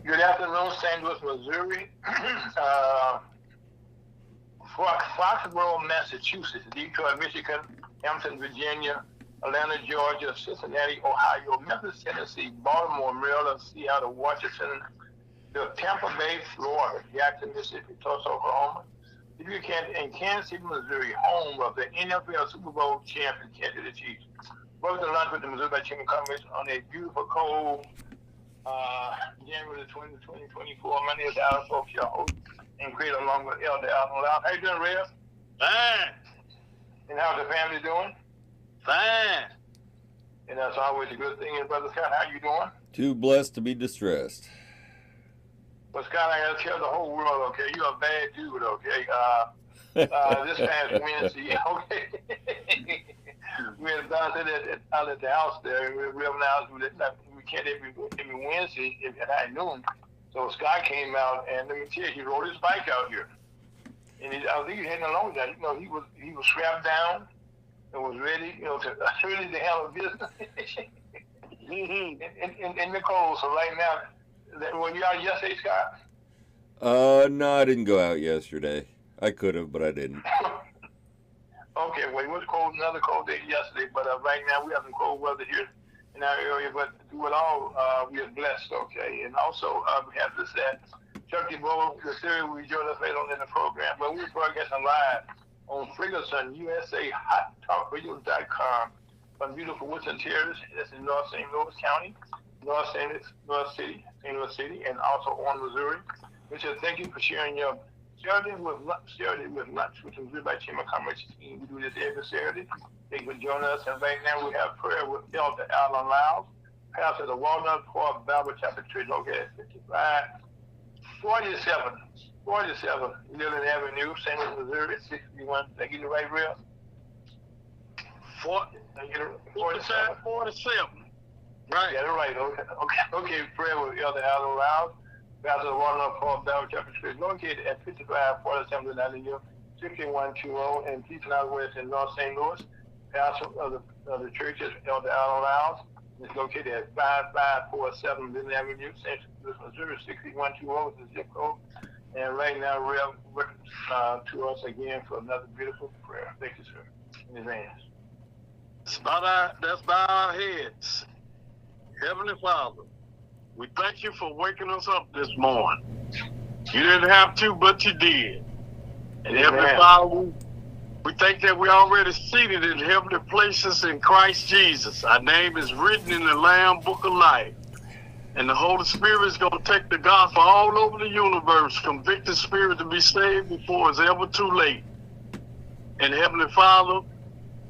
Good afternoon, St. Louis, Missouri. Foxborough, Massachusetts, Detroit, Michigan, Hampton, Virginia, Atlanta, Georgia, Cincinnati, Ohio, Memphis, Tennessee, Baltimore, Maryland, Seattle, Washington, Tampa Bay, Florida, Jackson, Mississippi, Tulsa, Oklahoma. If you can, in Kansas City, Missouri, home of the NFL Super Bowl champion, Kansas City Chiefs. Welcome to lunch with the Missouri Chamber Conference on a beautiful cold January the 20th, 2024. My name is Alan Folks, your host, and creator along with Elder Alvin Lyles. How you doing, Rev? Fine. And how's the family doing? Fine. And that's always a good thing. And Brother Scott, how you doing? Too blessed to be distressed. Well, Scott, I gotta tell the whole world, okay, you're a bad dude, okay? This past Wednesday, okay, we had about it out at the house there, and we realized we can't every Wednesday at high noon. So Scott came out, and let me tell you, he rode his bike out here, and I think he heading along that. You know, he was strapped down and was ready, to handle business. in the cold. So right now. Were you out yesterday, Scott? No, I didn't go out yesterday. I could have, but I didn't. Okay, well, it was cold, another cold day yesterday, but right now we have some cold weather here in our area, but through it all, we are blessed, okay? And also, we have this Chuck DeBow, the theory we joined us later on in the program, but we're broadcasting live on Ferguson, USA, HotTalkRadio.com from beautiful Woodson Terrace. That's in North St. Louis County. North St. Louis City, and also on Missouri. Richard, thank you for sharing your Saturday with lunch with the Missouri Chamber of Commerce team. We do this every Saturday. Thank you for joining us. And right now we have prayer with Elder Alvin Lyles, pastor of the Walnut Park Bible Chapel Church, located at 5547 Leland Avenue, St. Louis, Missouri, 61. Did I get it right, Real? 47. Right. Yeah, right. Okay. Prayer with Elder Alvin Lyles, pastor of the Walnut Park Bible Chapel Church, located at 5547 Avenue, 6120, and Peace and West in North St. Louis. Pastor of the church is Elder Alvin Lyles. It's located at 5547 Leland Avenue, St. Louis, Missouri, 6120 is the zip code. And right now, Rev, to us again for another beautiful prayer. Thank you, sir. In advance. That's by our heads. Heavenly Father, we thank you for waking us up this morning. You didn't have to, but you did. And Heavenly Father, we thank that we're already seated in heavenly places in Christ Jesus. Our name is written in the Lamb Book of Life. And the Holy Spirit is going to take the gospel all over the universe, convict the spirit to be saved before it's ever too late. And Heavenly Father,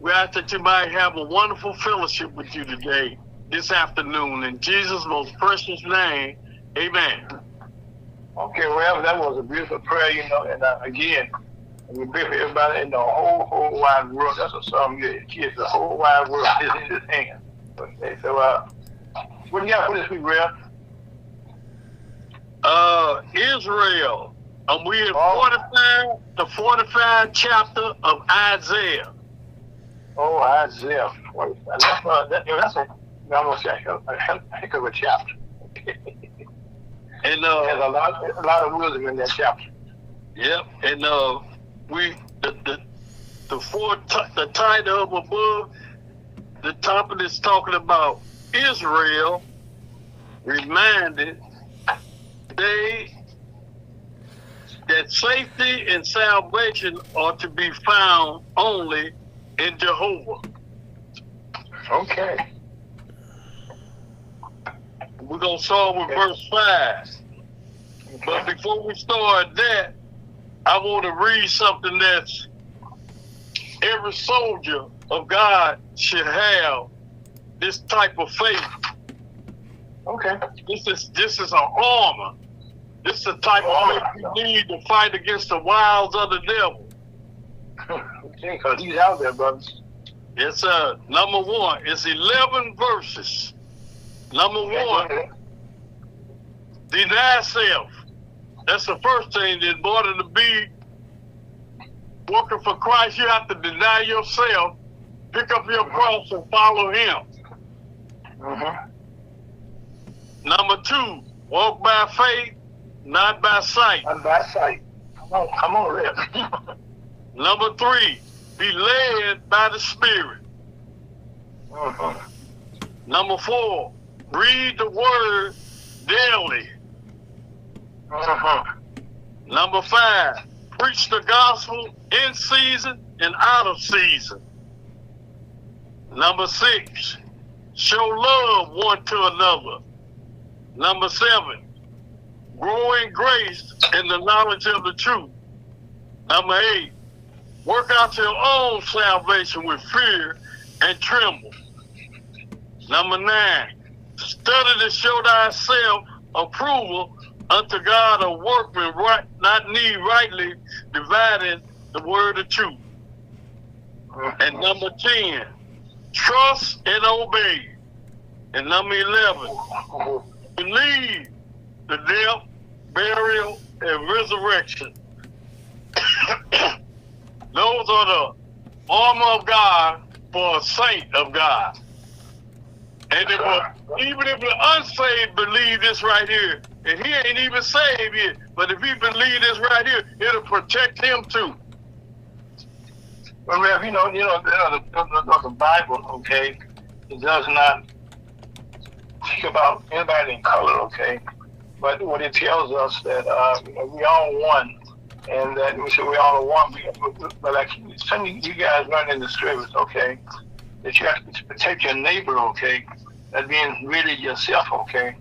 we ask that you might have a wonderful fellowship with you today, this afternoon, in Jesus' most precious name, amen. Okay, well, that was a beautiful prayer, and again, we pray for everybody in the whole wide world. That's a song you kids, the whole wide world is in his hands. Okay, so what do you got for this week, Rev? Israel. We in the 45th chapter of Isaiah. Oh, Isaiah 45. That's a heck of a chapter. And there's a lot of wisdom in that chapter. Yep. And the title up above the topic is talking about Israel reminded that safety and salvation are to be found only in Jehovah. Okay. We're going to start with verse 5. But before we start that, I want to read something that's every soldier of God should have this type of faith. Okay. This is an armor. This is the type of faith you need to fight against the wiles of the devil. Okay, because he's out there, brothers. Yes, sir. Number 1, it's 11 verses. Number 1, deny self. That's the first thing. In order to be working for Christ, you have to deny yourself, pick up your cross, and follow him. Mm-hmm. Number 2, Walk by faith, not by sight. Not by sight. Come on, Rip. Number 3, be led by the Spirit. Number 4, read the word daily. Number 5, preach the gospel in season and out of season. Number 6, show love one to another. Number 7, grow in grace and the knowledge of the truth. Number 8, work out your own salvation with fear and tremble. Number 9, study to show thyself approval unto God, a workman not need rightly dividing the word of truth. And number 10, trust and obey. And number 11, believe the death, burial, and resurrection. Those are the armor of God for a saint of God. And even if the unsaved believe this right here, and he ain't even saved yet, but if he believe this right here, it'll protect him too. Well, Rev, the Bible, okay, it does not speak about anybody in color, okay, but what it tells us that we all one, and that we say we all are one. But like some of you guys learn in the service, okay, that you have to protect your neighbor, okay, that being really yourself, okay,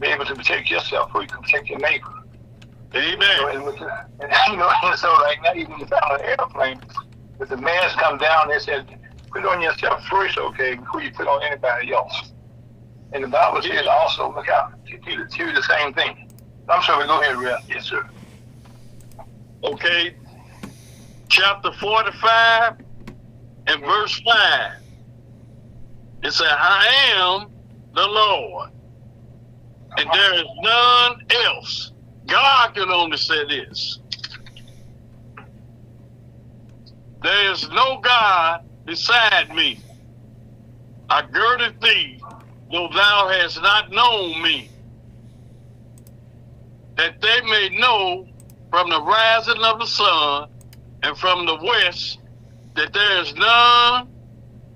be able to protect yourself so you can protect your neighbor. Amen. And so like now even if you're on an airplane, if the mask come down, they said, put on yourself first, okay, before you put on anybody else. And the Bible says also, look out, to do the same thing. I'm sorry, go ahead, Rev. Yes, sir. Okay. Chapter 45 and verse 5. It said, I am the Lord, and there is none else. God can only say this. There is no God beside me. I girded thee, though thou hast not known me, that they may know from the rising of the sun and from the west that there is none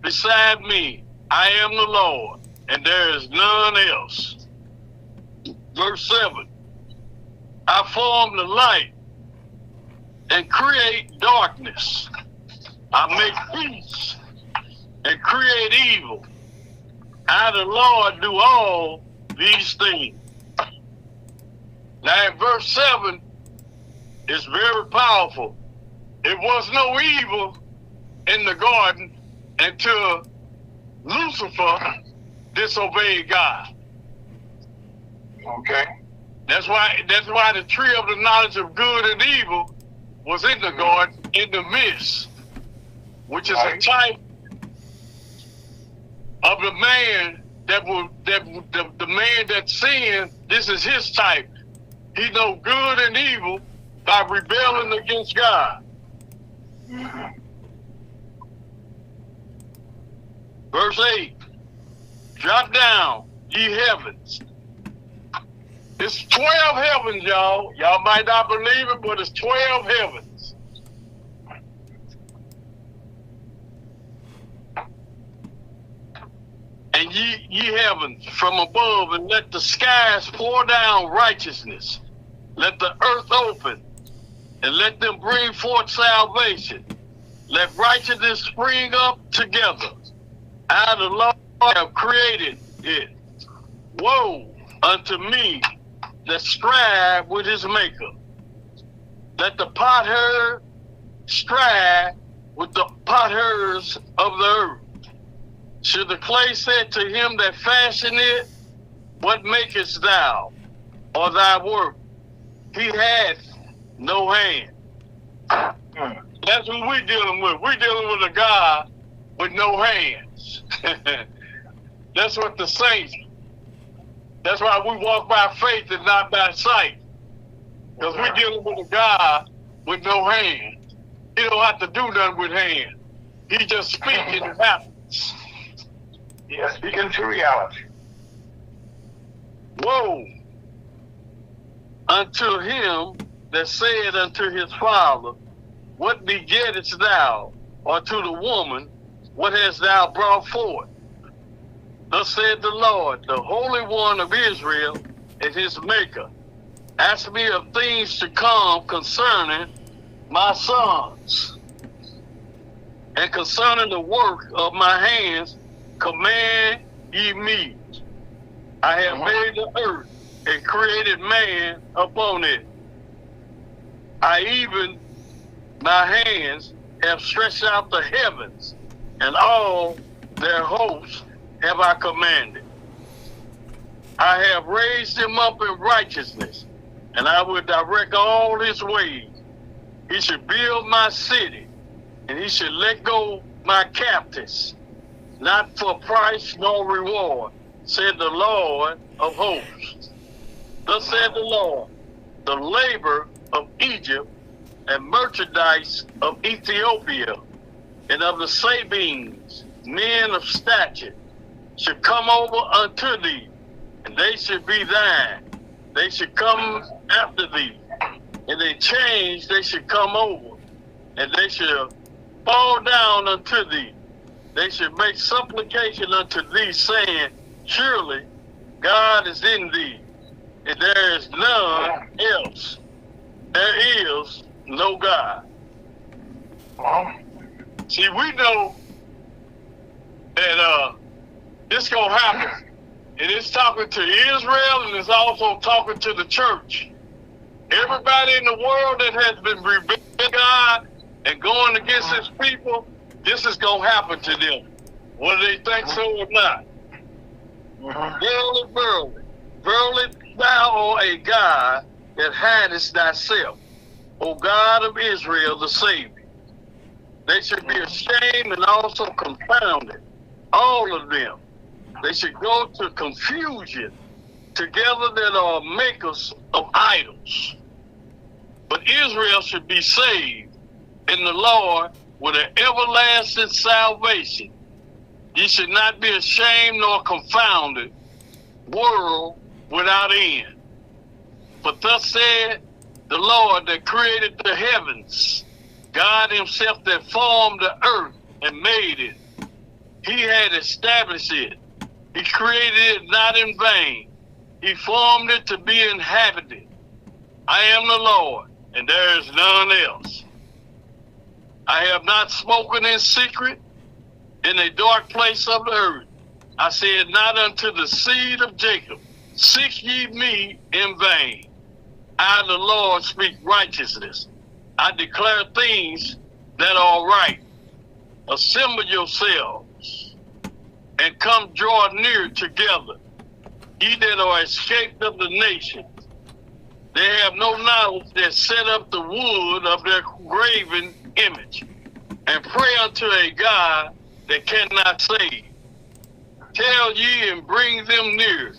beside me. I am the Lord, and there is none else. Verse 7, I form the light and create darkness. I make peace and create evil. I, the Lord, do all these things. Now in verse 7, it's very powerful. It was no evil in the garden until Lucifer disobeyed God. Okay. That's why the tree of the knowledge of good and evil was in the garden in the midst, which is a type of the man the man that sinned. This is his type. He knows good and evil by rebelling against God. Verse 8, drop down, ye heavens. It's 12 heavens, y'all. Y'all might not believe it, but it's 12 heavens. And ye heavens from above, and let the skies pour down righteousness. Let the earth open, and let them bring forth salvation. Let righteousness spring up together. I, the Lord, have created it. Woe unto me that strive with his maker. Let the potsherd strive with the potsherds of the earth. Should the clay say to him that fashioned it, what makest thou, or thy work? He hath no hand. That's what we're dealing with. We're dealing with a God with no hands. That's what the saints. That's why we walk by faith and not by sight. Because we're dealing with a God with no hands. He don't have to do nothing with hands. He just speaks and it happens. Yeah, speaking to reality. Whoa. unto him that said unto his father, what begettest thou? Or to the woman, what hast thou brought forth? Thus said the Lord, the Holy One of Israel and his Maker, ask me of things to come concerning my sons, and concerning the work of my hands, command ye me. I have made the earth and created man upon it. I even my hands have stretched out the heavens, and all their hosts have I commanded. I have raised him up in righteousness, and I will direct all his ways. He should build my city, and he should let go my captives, not for price nor reward, said the Lord of hosts. Thus said the Lord, the labor of Egypt and merchandise of Ethiopia and of the Sabines, men of stature, should come over unto thee, and they should be thine. They should come after thee, and they change, they should come over, and they should fall down unto thee. They should make supplication unto thee, saying, surely God is in thee, and there is none else. There is no God. See, we know that this gonna happen. And it's talking to Israel, and it's also talking to the church. Everybody in the world that has been rebelling God and going against his people, this is gonna happen to them, whether they think so or not. Verily, verily, verily, thou art a God that hidest thyself, O God of Israel, the Savior. They should be ashamed and also confounded, all of them. They should go to confusion together that are makers of idols. But Israel should be saved in the Lord with an everlasting salvation. Ye should not be ashamed nor confounded, world without end. But thus said the Lord that created the heavens, God himself that formed the earth and made it. He had established it. He created it not in vain. He formed it to be inhabited. I am the Lord, and there is none else. I have not spoken in secret in a dark place of the earth. I said not unto the seed of Jacob, seek ye me in vain. I, the Lord, speak righteousness. I declare things that are right. Assemble yourselves and come draw near together, ye that are escaped of the nations. They have no knowledge that set up the wood of their graven image, and pray unto a God that cannot save. Tell ye and bring them near.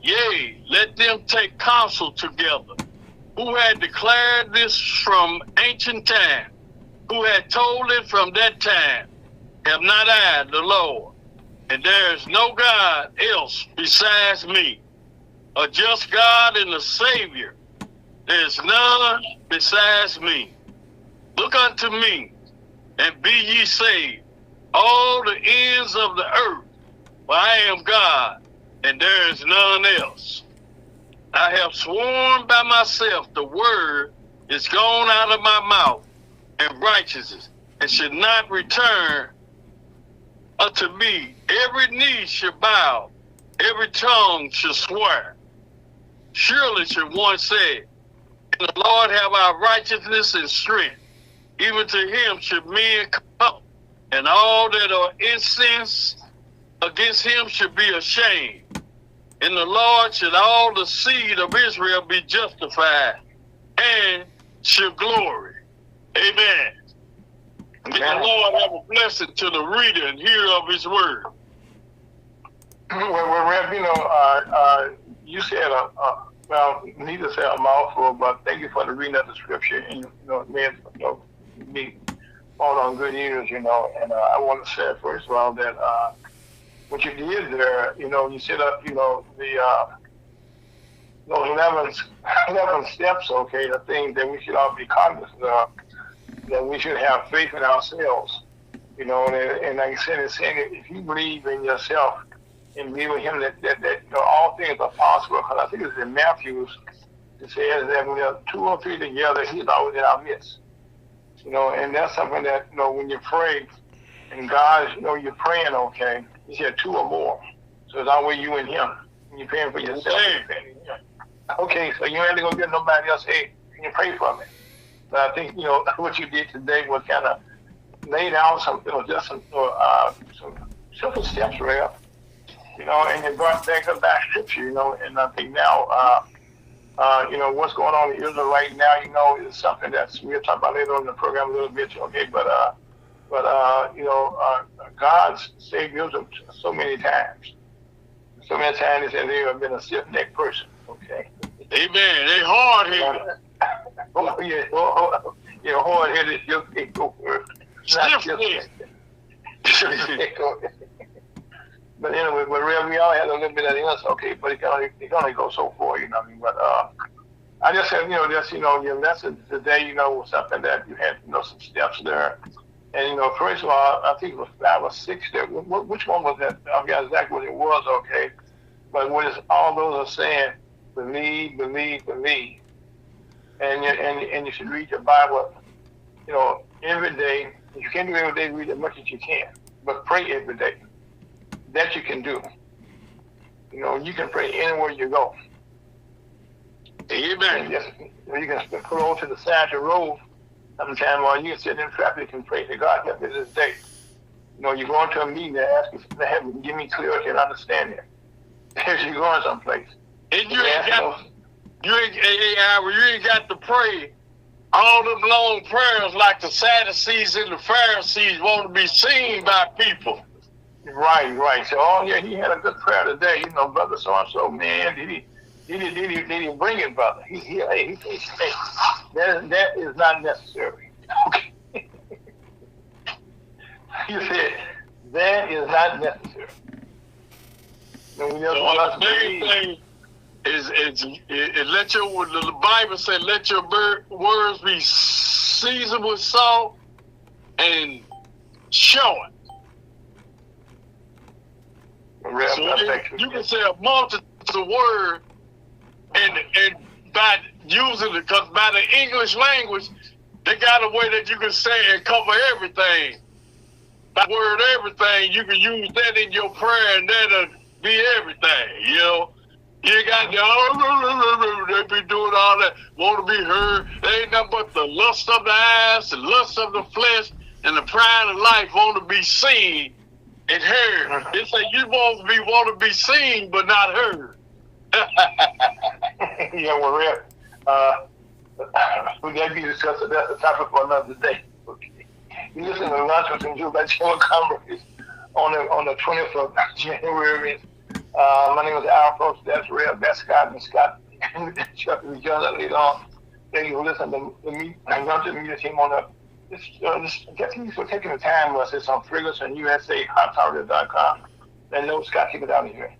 Yea, let them take counsel together. Who had declared this from ancient time? Who had told it from that time? Have not I, the Lord? And there is no God else besides me, a just God and a Savior. There is none besides me. Look unto me, and be ye saved, all the ends of the earth, for I am God, and there is none else. I have sworn by myself, the word is gone out of my mouth, and righteousness, and should not return unto me. Every knee shall bow, every tongue shall swear. Surely should one say, in the Lord have our righteousness and strength. Even to him should men come, and all that are incensed against him should be ashamed. In the Lord should all the seed of Israel be justified, and should glory. Amen. May the Lord have a blessing to the reader and hearer of his word. Well, Rev, you said well, neither said a mouthful, but thank you for the reading of the scripture. And me fall on good ears, and I want to say first of all that what you did there, you set up, the those 11 steps, okay, the things that we should all be cognizant of, that we should have faith in ourselves. You know, and like I said, it's saying that if you believe in yourself and believe in Him, that you know, all things are possible. Because I think it's in Matthew, it says that when there are 2 or 3 together, He's always in our midst. You know, and that's something that, you know, when you pray, and God, you know, you're praying, okay, He said 2 or more. So it's always you and Him. And you're praying for yourself. You're praying for Him. Okay, so you ain't really gonna get nobody else, hey, can you pray for me? But I think, you know, what you did today was kind of lay down some, you know, just some simple steps, Rev. You know, and you brought back scripture, you know, and I think now, you know, what's going on in Israel right now, you know, is something that's, we'll talk about later on in the program a little bit, okay, but you know, God's saved Israel so many times. So many times they have been a stiff-necked person, okay? Amen. They hard-headed. Oh, yeah, hard-headed, Stiff-necked. But anyway, we all had a little bit of illness, okay, but it can only go so far, you know what I mean? But I just said, you know, just, you know, your lesson today, you know, was something that you had, you know, some steps there. And, you know, first of all, I think it was 5 or 6 there. Which one was that? I forgot exactly what it was, okay? But what is all those are saying, believe, believe, believe. And you should read your Bible, you know, every day. You can't do every day, read as much as you can. But pray every day. That you can do. You know, you can pray anywhere you go. Amen. You can put over to the side of the road sometime while you sit in traffic and pray to God, help me this day. You know, you go into a meeting and ask Him, give me clarity and understanding. As you're going someplace. And you ain't got to pray all them long prayers like the Sadducees and the Pharisees want to be seen by people. Right. So, oh yeah, he had a good prayer today. You know, brother so and so, man, did he bring it, brother? That is not necessary. Okay. He said that is not necessary. The main thing is let your, the Bible said, let your words be seasoned with salt and showing. So you can say a multitude of words, and by using it, because by the English language, they got a way that you can say and cover everything. By the word everything, you can use that in your prayer, and that'll be everything, you know. You got they be doing all that, want to be heard. They ain't nothing but the lust of the eyes, the lust of the flesh, and the pride of life want to be seen and heard. They say you want to be seen but not heard. Yeah, well, Rip, would that be discussed? That's a topic for another day. Okay. You listen to Lunch with some Jews by Jim Conference on the 20th of January. My name is Al Folks. That's Rev. That's Scott and Scott. Chuck and John later on. Thank you for listening to me. I'm going to meet the team on thank you for taking the time with us. It's on Ferguson, USA, HotTarget.com. And no, Scott, take it out of here.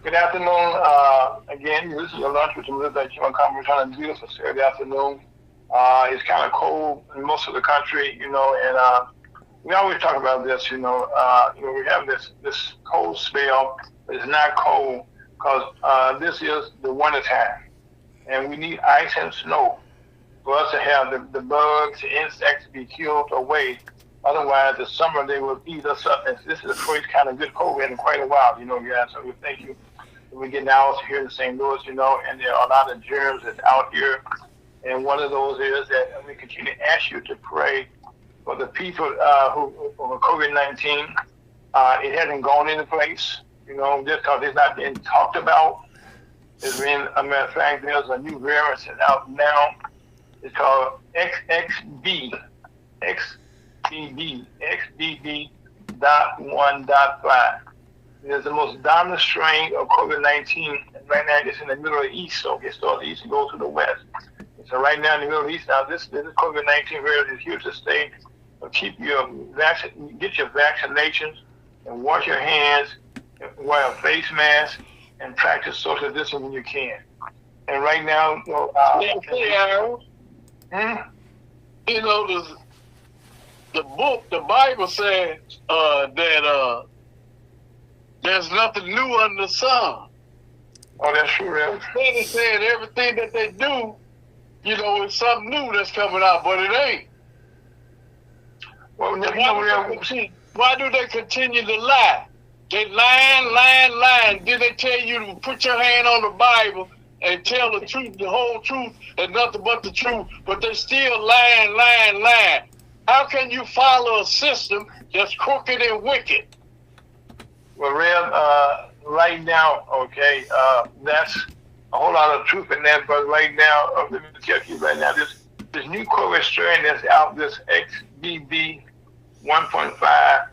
Good afternoon. Again, this is your lunch with some little that you want to come. We're trying to do this for Saturday afternoon. It's kind of cold in most of the country, and we always talk about this, we have this cold spell, but it's not cold because this is the winter time, and we need ice and snow for us to have the bugs, the insects be killed away. Otherwise, the summer they will eat us up. And this is the first kind of good cold we had in quite a while, guys. So we thank you. We get now here in St. Louis, and there are a lot of germs that's out here. And one of those is that we continue to ask you to pray for the people who COVID-19. It hasn't gone into place, just because it's not being talked about. It's been, a matter of fact, there's a new variant that's out now. It's called XBB.1.5. It's the most dominant strain of COVID-19, and right now it's in the middle of the East, so it starts east and goes to the West. So right now in the Middle East, now this COVID-19 variant is here to stay. So get your vaccinations and wash your hands, and wear a face mask, and practice social distancing when you can. And right now, the Bible says that there's nothing new under the sun. Oh, that's true, man. It said everything that they do, it's something new that's coming out, but it ain't. Well, why do they continue to lie? They lying. Did they tell you to put your hand on the Bible and tell the truth, the whole truth, and nothing but the truth? But they still lying. How can you follow a system that's crooked and wicked? Well, Rev, right now, okay, that's a whole lot of truth in that. But right now, let me tell you right now, this new COVID strain that's out, this XBB 1.5.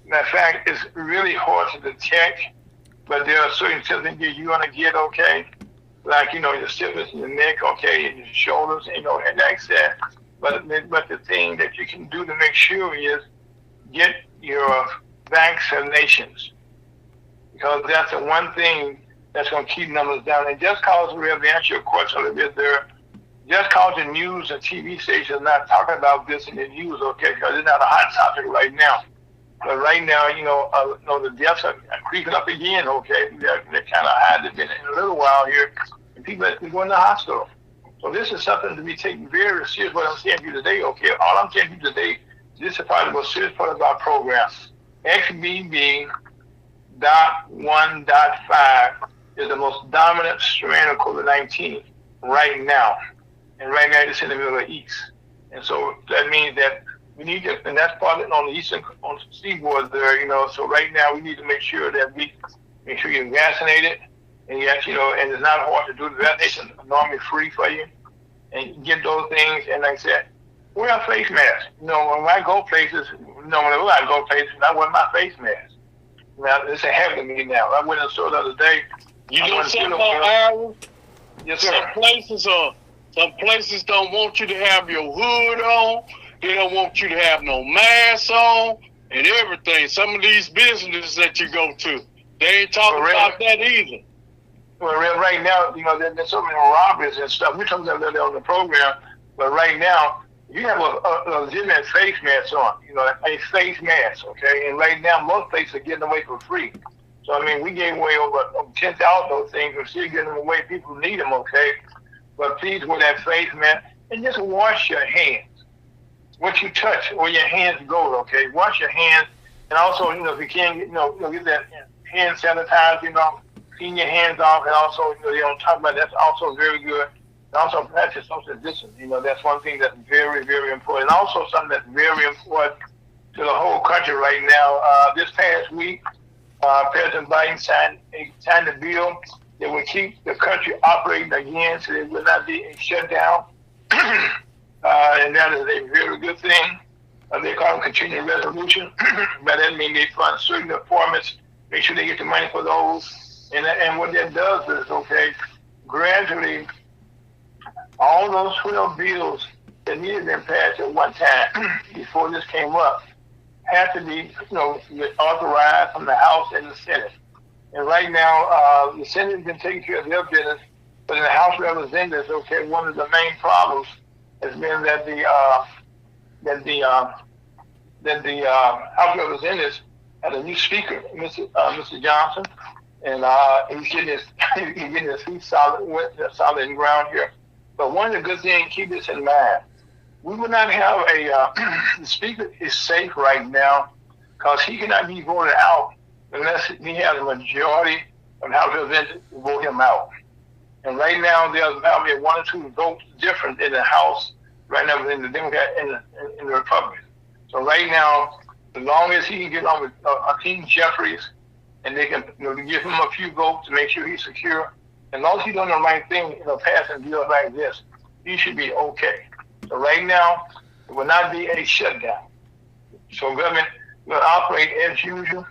Matter of fact, it's really hard to detect, but there are certain symptoms you're going to get, okay? Like, your stiffness in the neck, okay, and your shoulders, and like that. But the thing that you can do to make sure is get your vaccinations, because that's the one thing that's going to keep numbers down. And just cause we have to answer your question a little bit there, just cause the news and TV stations are not talking about this in the news, okay, because it's not a hot topic right now. But right now, the deaths are creeping up again, okay? They're kind of high. They've been in a little while here, and people are going to the hospital. So this is something to be taken very serious. What I'm saying to you today, okay? All I'm saying to you today, this is probably the most serious part of our program. XBB.1.5 is the most dominant strain of COVID-19 right now. And right now it's in the middle of the East. And so that means that we need to, and that's probably on the eastern, on the seaboard there, so right now we need to make sure that we make sure you're vaccinated, and and it's not hard to do. The vaccination is normally free for you, and get those things. And like I said, wear a face mask. When I go places, I wear my face mask. Now, it's a habit of me now. I went in the store the other day. Something Aaron? Yes, sir. Some places don't want you to have your hood on. They don't want you to have no mask on and everything. Some of these businesses that you go to, they ain't talking about that either. Well, right now, there's so many robberies and stuff. We're talking about that on the program, but right now, you have a legitimate face mask on, a face mask, okay? And right now, most places are getting away for free. So, we gave away over 10,000 of those things. We're still getting them away. People need them, okay? But please wear that face mask and just wash your hands. What you touch, where your hands go, okay? Wash your hands. And also, if you can, get that hand sanitizer, clean your hands off. And also, they don't talk about that's also very good. And also practice social distancing. That's one thing that's very, very important. And also something that's very important to the whole country right now. This past week, President Biden signed a bill that will keep the country operating again, so it will not be shut down. And that is a very good thing. They call them continuing resolution. But that means they fund certain departments, make sure they get the money for those. And what that does is, okay, gradually, all those 12 bills that needed to be passed at one time before this came up had to be, authorized from the House and the Senate. And right now, the Senate has been taking care of their business, but in the House of Representatives, okay, one of the main problems has been that the House of Representatives had a new speaker, Mr. Johnson, and he's getting his feet solid in ground here. But one of the good things, keep this in mind, we will not have the speaker is safe right now because he cannot be voted out unless he has a majority of the House of Representatives to vote him out. And right now, there's probably 1 or 2 votes different in the House right now within the Democrat and the Republican. So right now, as long as he can get on with King Jeffries, and they can give him a few votes to make sure he's secure, as long as he's doing the right thing, passing deals like this, he should be okay. So right now, it will not be a shutdown. So government will operate as usual,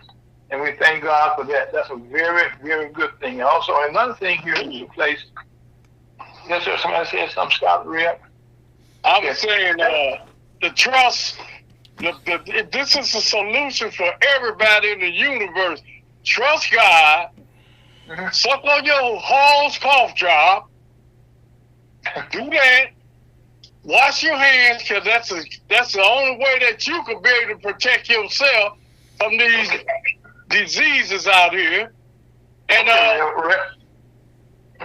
and we thank God for that. That's a very, very good thing. Also, another thing here in the place, yes, sir, somebody said something, Scott Rip. I was saying the trust, this is a solution for everybody in the universe. Trust God, suck on your Hall's cough drop, do that, wash your hands, because that's the only way that you can be able to protect yourself from these diseases out here. And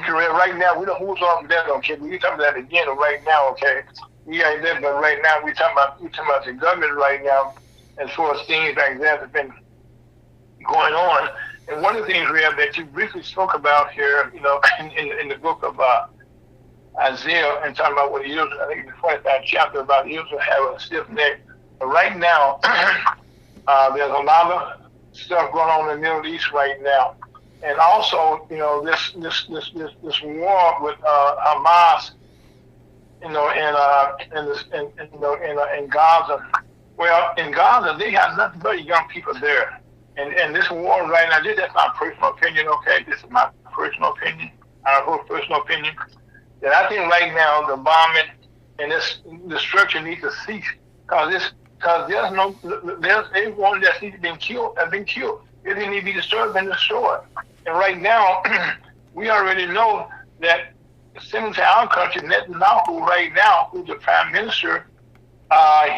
right now, we don't move on from that, okay? We talking about that again right now, okay? We ain't there, but right now we talking about the government right now, as far as things like that have been going on. And one of the things we have that you briefly spoke about here, in the book of Isaiah, and talking about what he used, I think the 25th chapter about he used to have a stiff neck. But right now, there's a lot of stuff going on in the Middle East right now, and also, this war with Hamas, in Gaza. Well, in Gaza, they have nothing but young people there. And this war right now, this is my personal opinion, okay? This is my personal opinion, our whole personal opinion. That I think right now the bombing and this destruction needs to cease because there's everyone that needs to be killed have been killed. They need to be disturbed and destroyed. And right now, we already know that similar to our country, Netanyahu right now, who's the prime minister,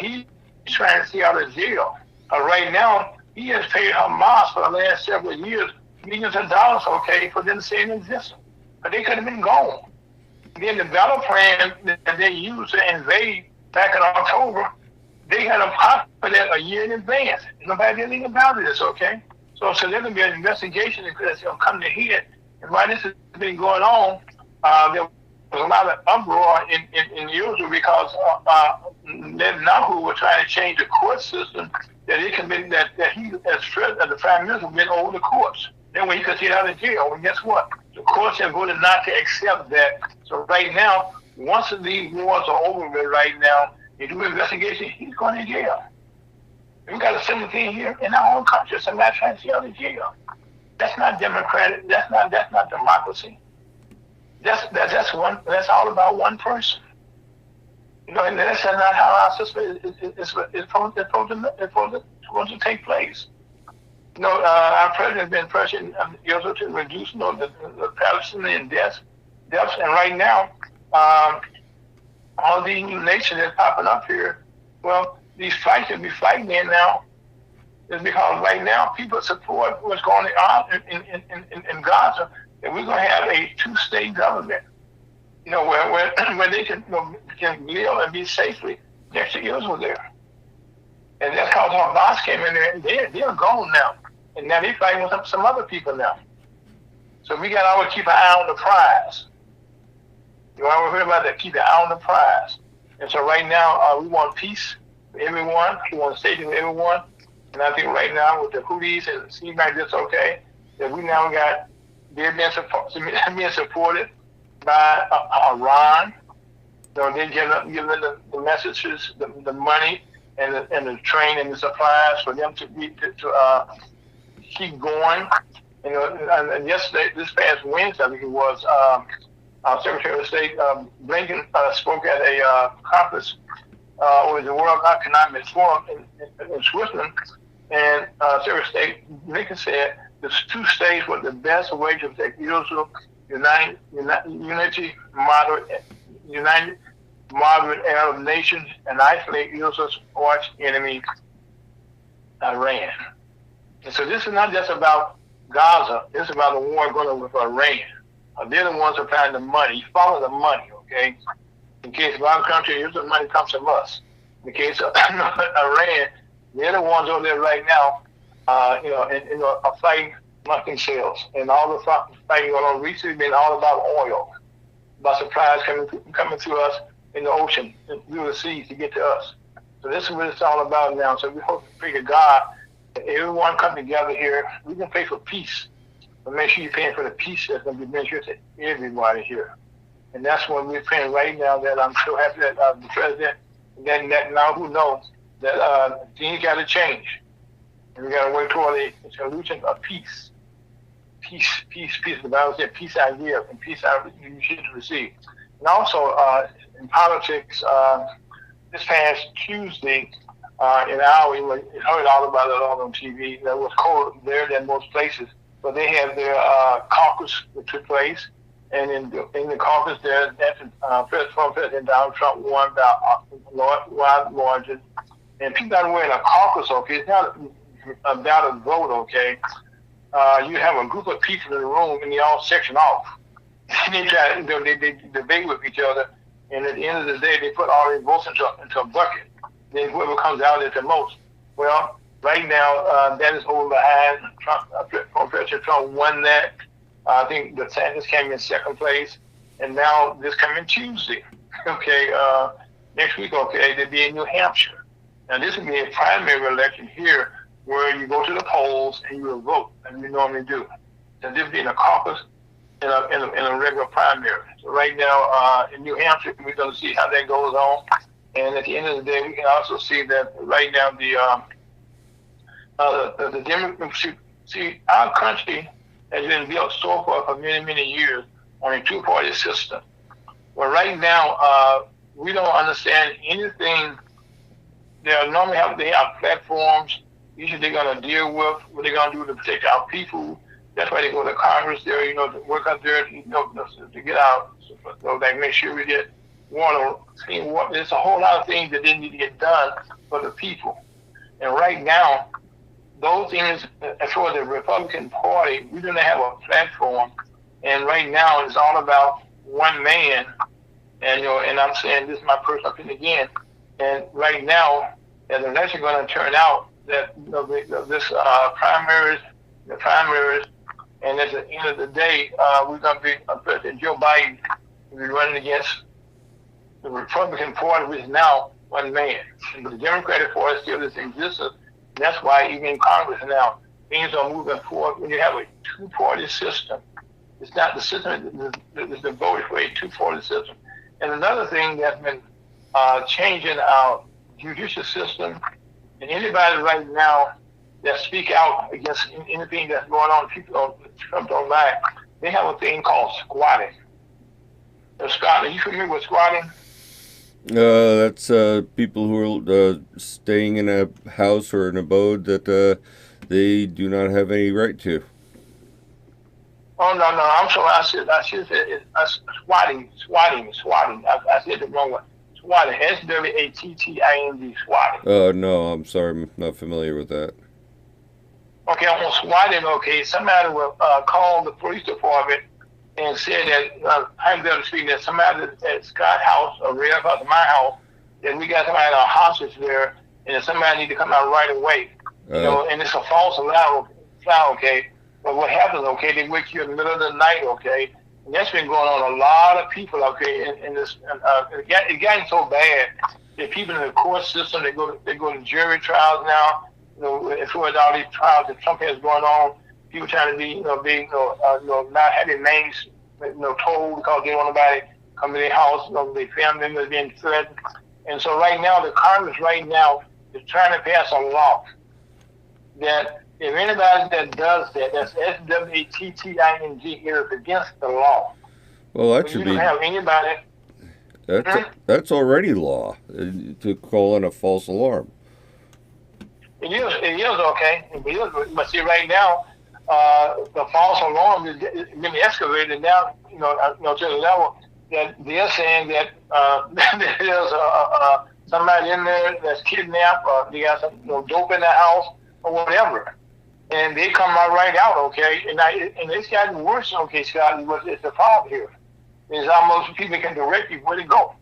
he's trying to stay out of jail. Right now, he has paid Hamas for the last several years millions of dollars, okay, for them to stay in existence. But they could have been gone. Then the battle plan that they used to invade back in October, they had a plot for that a year in advance. Nobody did anything about this, okay? So there's going to be an investigation that's going to come to head. And while this has been going on, there was a lot of uproar in Israel because Netanyahu was trying to change the court system that he as the prime minister, been over the courts. Then when he could get out of jail, and guess what? The courts have voted not to accept that. So right now, once these wars are over with right now, you do an investigation, he's going to jail. We got a similar thing here in our own country. Somebody trying to get out of jail. That's not democratic. That's not democracy. That's all about one person. And that's not how our system is supposed to take place. Our president has been pressuring Israel to reduce the Palestinian deaths. And right now, all these new nations that's popping up here, well, these fights that we're fighting in now is because right now people support what's going on in Gaza, that we're going to have a two-state government, where they can live and be safely next to Israel there. And that's because Hamas came in there, and they're gone now. And now they're fighting with some other people now. So we got to always keep an eye on the prize. You always heard about that, keep an eye on the prize. And so right now, we want peace for everyone. We want safety for everyone. And I think right now with the Houthis, it seems like it's okay, that we now got, they're being supported by Iran. So they're giving the messages, the money, and the train and the supplies for them to keep going. And yesterday, this past Wednesday, I think it was, our Secretary of State Blinken spoke at a conference over the World Economic Forum in Switzerland, and Secretary of State Blinken said the two states were the best way to protect Israel, United Moderate Arab nations, and isolate Israel's arch enemy, Iran. And so this is not just about Gaza. This is about the war going on with Iran. They're the ones supplying the money. You follow the money, okay? In case of our country, the money comes from us. In the case of Iran, they're the ones over there right now, are fighting among themselves. And all the fighting going on recently been all about oil, about supplies coming to us in the ocean, through the seas to get to us. So this is what it's all about now. So we hope to pray to God that everyone come together here. We can pray for peace, but make sure you're praying for the peace that's going to be mentioned to everybody here. And that's what we're praying right now. That I'm so happy that the president, that now who knows that things got to change, and we got to work toward a solution of peace. Peace. The Bible said, "Peace I give, and peace you should receive." And also in politics, this past Tuesday, in Iowa, you heard all about it all on TV. That was cold there than most places, but they had their caucus that took place, and in the caucus there, President Donald Trump won by wide margin. And people are wearing a caucus, okay? It's not about a vote, okay? You have a group of people in the room, and they all section off. They try, they debate with each other, and at the end of the day, they put all their votes into a bucket. Then whoever comes out at the most. Well, right now, that is over behind Trump. President Trump won that. I think DeSantis came in second place, and now this coming Tuesday, okay, next week, okay, they'll be in New Hampshire. Now, this will be a primary election here where you go to the polls and you will vote, and you normally do. And this being a caucus in a regular primary. So right now in New Hampshire, we're going to see how that goes on. And at the end of the day, we can also see that right now the Democrats, see, our country has been built so far for many, many years on a two-party system. Well, right now, we don't understand anything. They normally have platforms. Usually they're going to deal with what they're going to do to protect our people. That's why they go to Congress there, to work out there, to get out, so they make sure we get water, clean water. There's a whole lot of things that they need to get done for the people. And right now, those things, as far as the Republican Party, we don't have a platform. And right now, it's all about one man. And and I'm saying this is my personal opinion again. And right now, as the election going to turn out, that this primaries, and at the end of the day, we're going to be President Joe Biden will be running against the Republican Party, which is now one man. But the Democratic Party still is in existence. And that's why even in Congress now, things are moving forward. When you have a two-party system, it's not the system that's devoted for a two-party system. And another thing that's been changing our judicial system, and anybody right now that speak out against anything that's going on, people don't like, they have a thing called squatting. Scott, are you familiar with squatting? That's people who are staying in a house or an abode that they do not have any right to. Oh, no, I'm sorry. I should say swatting. I said the wrong one. Swatting. SWATTING, swatting. No, I'm sorry. I'm not familiar with that. Okay, on swatting, okay, somebody will call the police department and said that, hypothetically, that somebody at Scott's house or Red House, my house, that we got somebody in our hostage there, and that somebody need to come out right away. And it's a false alarm, okay? But what happens, okay, they wake you in the middle of the night, okay? And that's been going on a lot of people, okay, in this, it's gotten so bad that people in the court system, they go to jury trials now, as far as all these trials that Trump has going on, people trying to be, not having names, told because they don't want nobody come to their house, their family members being threatened. And so right now, the Congress right now is trying to pass a law that if anybody that does that, that's SWATTING, is against the law. Well, that should be. You don't have anybody. That's already law to call in a false alarm. It is okay. But see, right now, the false alarm is getting escalated now, to the level that they're saying that there's somebody in there that's kidnapped, or they got some dope in the house, or whatever. And they come right out, okay? And it's gotten worse, okay, Scott, it's the problem here. It's almost people can direct you where to go.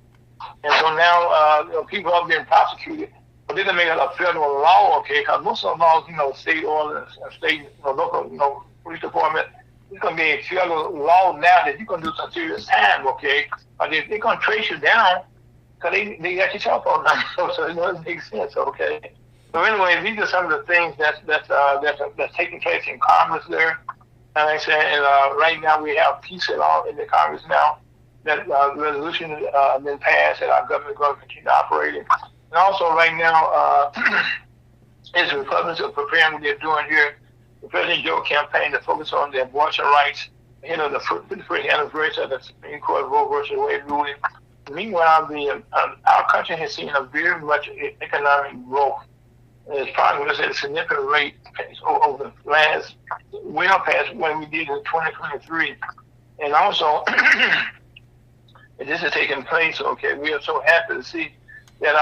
And so now people are being prosecuted, but they're going to make it a federal law, okay? Because most of the laws, state ordinance, state, local, police department, it's going to be a federal law now that you're going to do some serious time, okay? But they're going to trace you down because they got your cell phone number, so it doesn't make sense, okay? So anyway, these are some of the things that's taking place in Congress there. And like I said, right now we have peace and all in the Congress now. That resolution has been passed and our government is going to continue operating. And also right now, as the Republicans are preparing what they're doing here, the President Joe campaign to focus on the abortion rights ahead of the 51st anniversary of the Supreme Court Roe versus Wade ruling. Meanwhile, our country has seen a very much economic growth. It's probably going to say a significant rate over the last, well past what we did in 2023. And also, this is taking place, okay, we are so happy to see that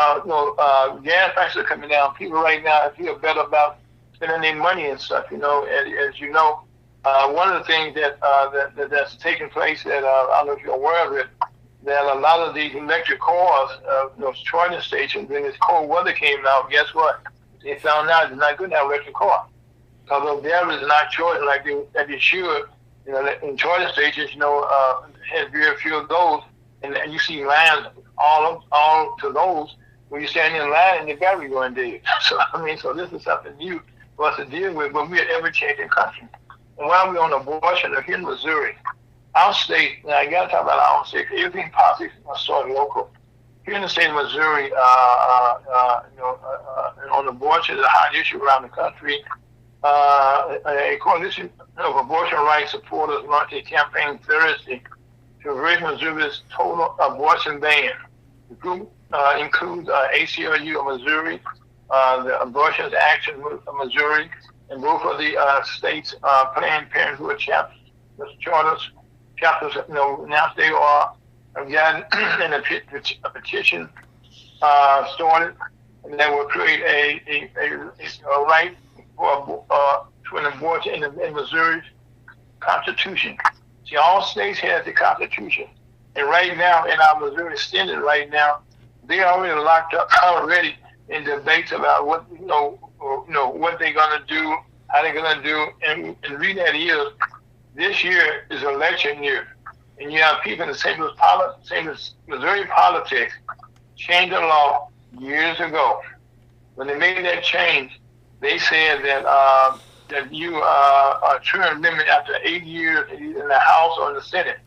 gas prices are coming down. People right now feel better about spending their money and stuff, as you know. One of the things that's taking place that I don't know if you're aware of it, that a lot of these electric cars, those charging stations, when this cold weather came out, guess what? They found out it's not good to have an electric car. Because those batteries are not charging like they should. In charging stations, has very few of those. And you see lines all to those when you stand in line and the battery going dead. So this is something new for us to deal with, but we're an ever-changing country. And while we're on abortion, here in Missouri, our state, now I got to talk about our own state, everything politics must start local. Here in the state of Missouri, on abortion is a hot issue around the country. A coalition of abortion rights supporters launched a campaign Thursday to reverse Missouri's total abortion ban. The group includes ACLU of Missouri, the Abortion Action of Missouri, and both of the state's Planned Parenthood chapters. Now they are gotten a petition started, and that will create a right for an abortion in Missouri's Constitution. See, all states have the Constitution, and right now in our Missouri Senate, right now they are already locked up in debates about what what they're gonna do, how they're gonna do, and the reason that is this year is election year. And you have people in the same as Missouri politics changed the law years ago. When they made that change, they said that you are term limit after 8 years in the House or in the Senate.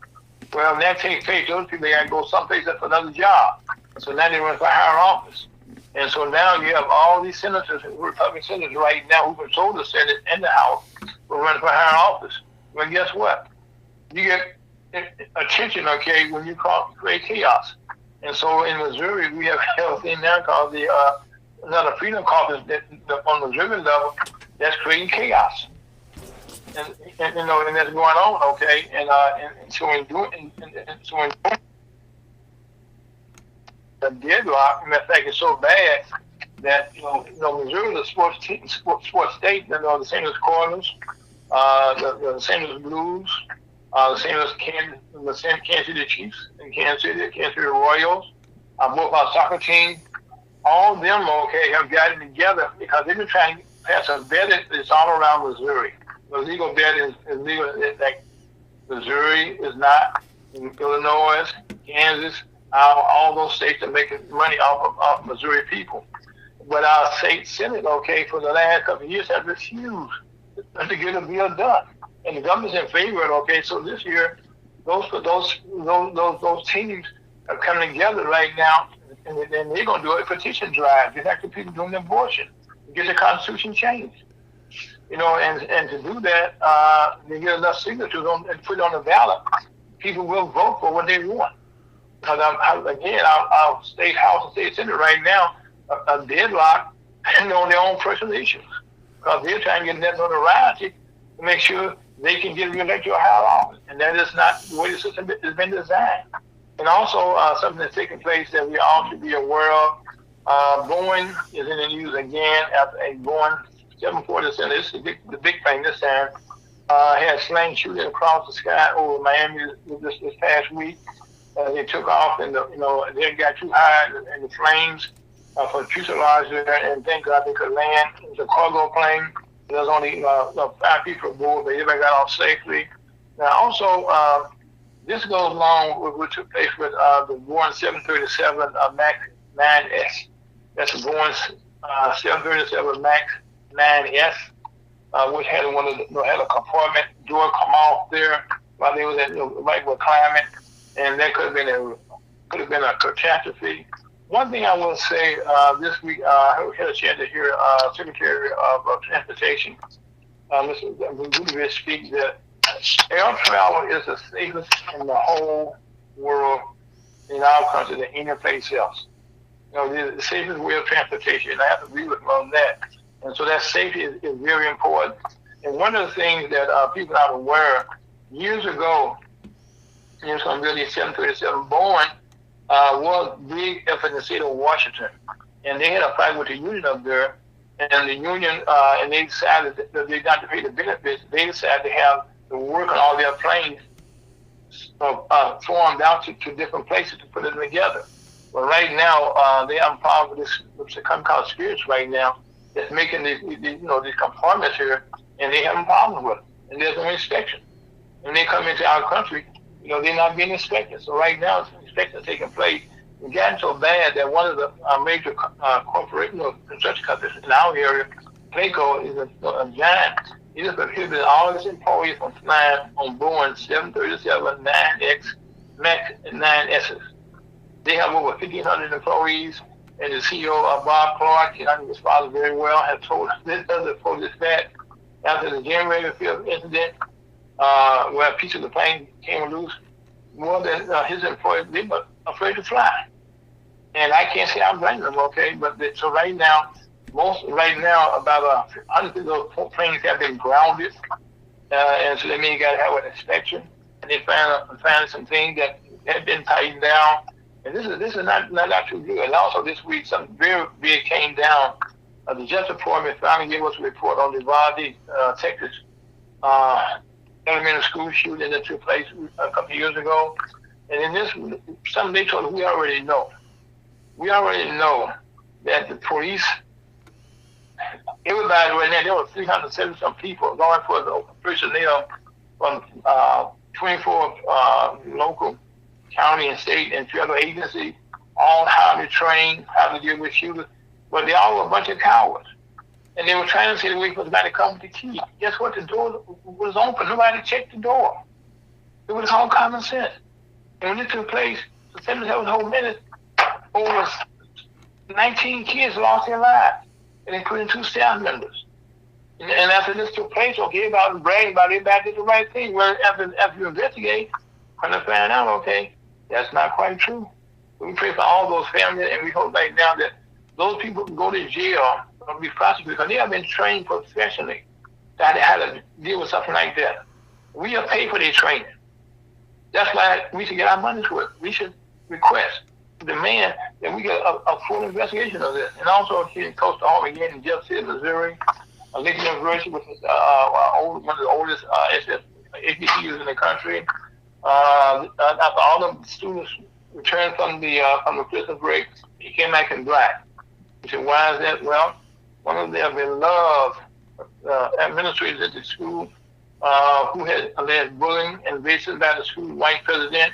Well, when that takes place, those people got to go someplace else for another job. So now they run for higher office. And so now you have all these senators, Republican senators right now who control the Senate and the House will run for higher office. Well, guess what? You get attention, okay, when you create chaos. And so in Missouri, we have a thing now called the another Freedom Caucus that on the Missouri level that's creating chaos. And that's going on, okay. And so in doing the deadlock, in fact, it's so bad that Missouri is a sports state. The same as Cardinals, the same as Blues. The same as Kansas City Chiefs and Kansas City Royals, both our soccer team, all of them, okay, have gotten together because they've been trying to pass a bet that's all around Missouri. The legal bet is legal. Like Missouri is not, Illinois, Kansas, all those states are making money off of Missouri people. But our state Senate, okay, for the last couple of years have refused to get a bill done. And the government's in favor of it, okay, so this year, those teams are coming together right now, and they're going to do a petition drive. They're actually people doing abortion to get the Constitution changed. And to do that, they get enough signatures and put it on the ballot. People will vote for what they want. Because, again, our state House and state Senate right now are deadlocked on their own personal issues. Because they're trying to get that notoriety to make sure they can get reelected or higher office. And that is not the way the system has been designed. And also something that's taking place that we all should be aware of. Boeing is in the news again after a Boeing 747. This is the big thing this time. Had slang shooting across the sky over Miami this past week. They took off, and they got too high, and the flames from the fuselage there, and thank God they could land. It was a cargo plane. There was only 5 people aboard, but everybody got off safely. Now, also, this goes along with what took place with the Boeing 737 MAX 9S. That's the Boeing 737 MAX 9S, which had had a compartment door come off there while they was at right with climate, and that could have been a catastrophe. One thing I will say this week, I had a chance to hear Secretary of Transportation, Mr. Buttigieg, speak that air travel is the safest in the whole world in our country than any place else. The safest way of transportation, and I have to agree with him on that. And so that safety is very important. And one of the things that people are not aware, years ago, some really 737 Boeing was big up in the state of Washington. And they had a fight with the union up there. And the union, and they decided that they got to pay the benefits. They decided to have the work on all their planes formed out to different places to put them together. But right now, they have a problem with this, what's come called spirits right now, that's making these compartments here, and they having problems with them. And there's no inspection. When they come into our country, they're not being inspected. So right now, inspections taking place. It's gotten so bad that one of the major corporate construction companies in our area, Clayco, is a giant. He just prohibited all his employees from flying on Boeing 737 9X MAX 9S's. They have over 1,500 employees, and the CEO, Bob Clark, I know his father very well, has told this that after the January 5th incident, where a piece of the plane came loose, more than his employees, they were afraid to fly. And I can't say I blame them, okay? But so right now, about 100 of those planes have been grounded, and so they mean you got to have an inspection. And they found some things that had been tightened down. And this is not too good. And also this week, something very big came down. The Justice Department finally gave us a report on the Uvalde, Texas elementary school shooting that took place a couple of years ago. And in this, something they told us we already know. We already know that the police, everybody right now, there were 370-some people going for the personnel from 24 local, county, and state, and federal agencies, all how to train, how to deal with shooters. But they all were a bunch of cowards. And they were trying to say the way for somebody to come with the key. Guess what? The door was open. Nobody checked the door. It was all common sense. And when it took place, the 77 whole minute, over 19 kids lost their lives, and including 2 staff members. And after this took place, okay, about bragging about it, back did the right thing. Well, after you investigate, kind of find out, okay, that's not quite true. We pray for all those families, and we hope right now that those people can go to jail or be prosecuted because they have been trained professionally how to deal with something like that. We are paid for their training. That's why we should get our money's worth. We should request, demand that we get a full investigation of this. And also here in Coastal Home again in Jeff City, Missouri, Lincoln University, which is one of the oldest HBCUs in the country. After all the students returned from the Christmas break, he came back in black. He said, why is that? Well, one of their beloved administrators at the school who had alleged bullying and racism by the school white president.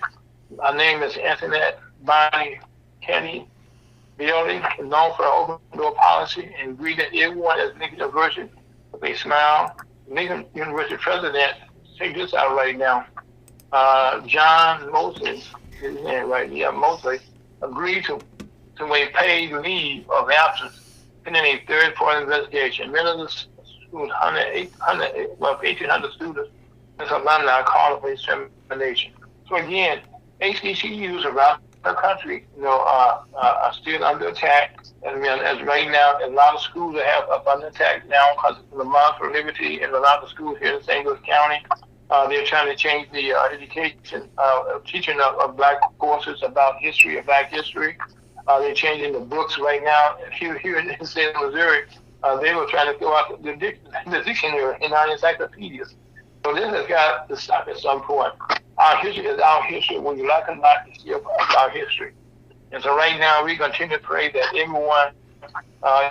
Her name is Antoinette Bonnie Kenny Bailey, is known for her open door policy and greeted everyone as Lincoln University with a smile. Lincoln University president, check this out right now. John Mosley, his name right here, Mosley, agreed to a paid leave of absence pending a third-party investigation. Many of the schools, 1,800 students, and alumni called for his termination. So again, HBCUs around the country, are still under attack, And as right now, a lot of schools have up under attack now because of the March for Liberty, and a lot of schools here in St. Louis County, they're trying to change the education, teaching of black courses about history, of black history. They're changing the books right now. Here in St. Missouri, they were trying to throw out the dictionary in our encyclopedias. So this has got to stop at some point. Our history is our history. When you like it or not, it's still our history. And so right now, we continue to pray that everyone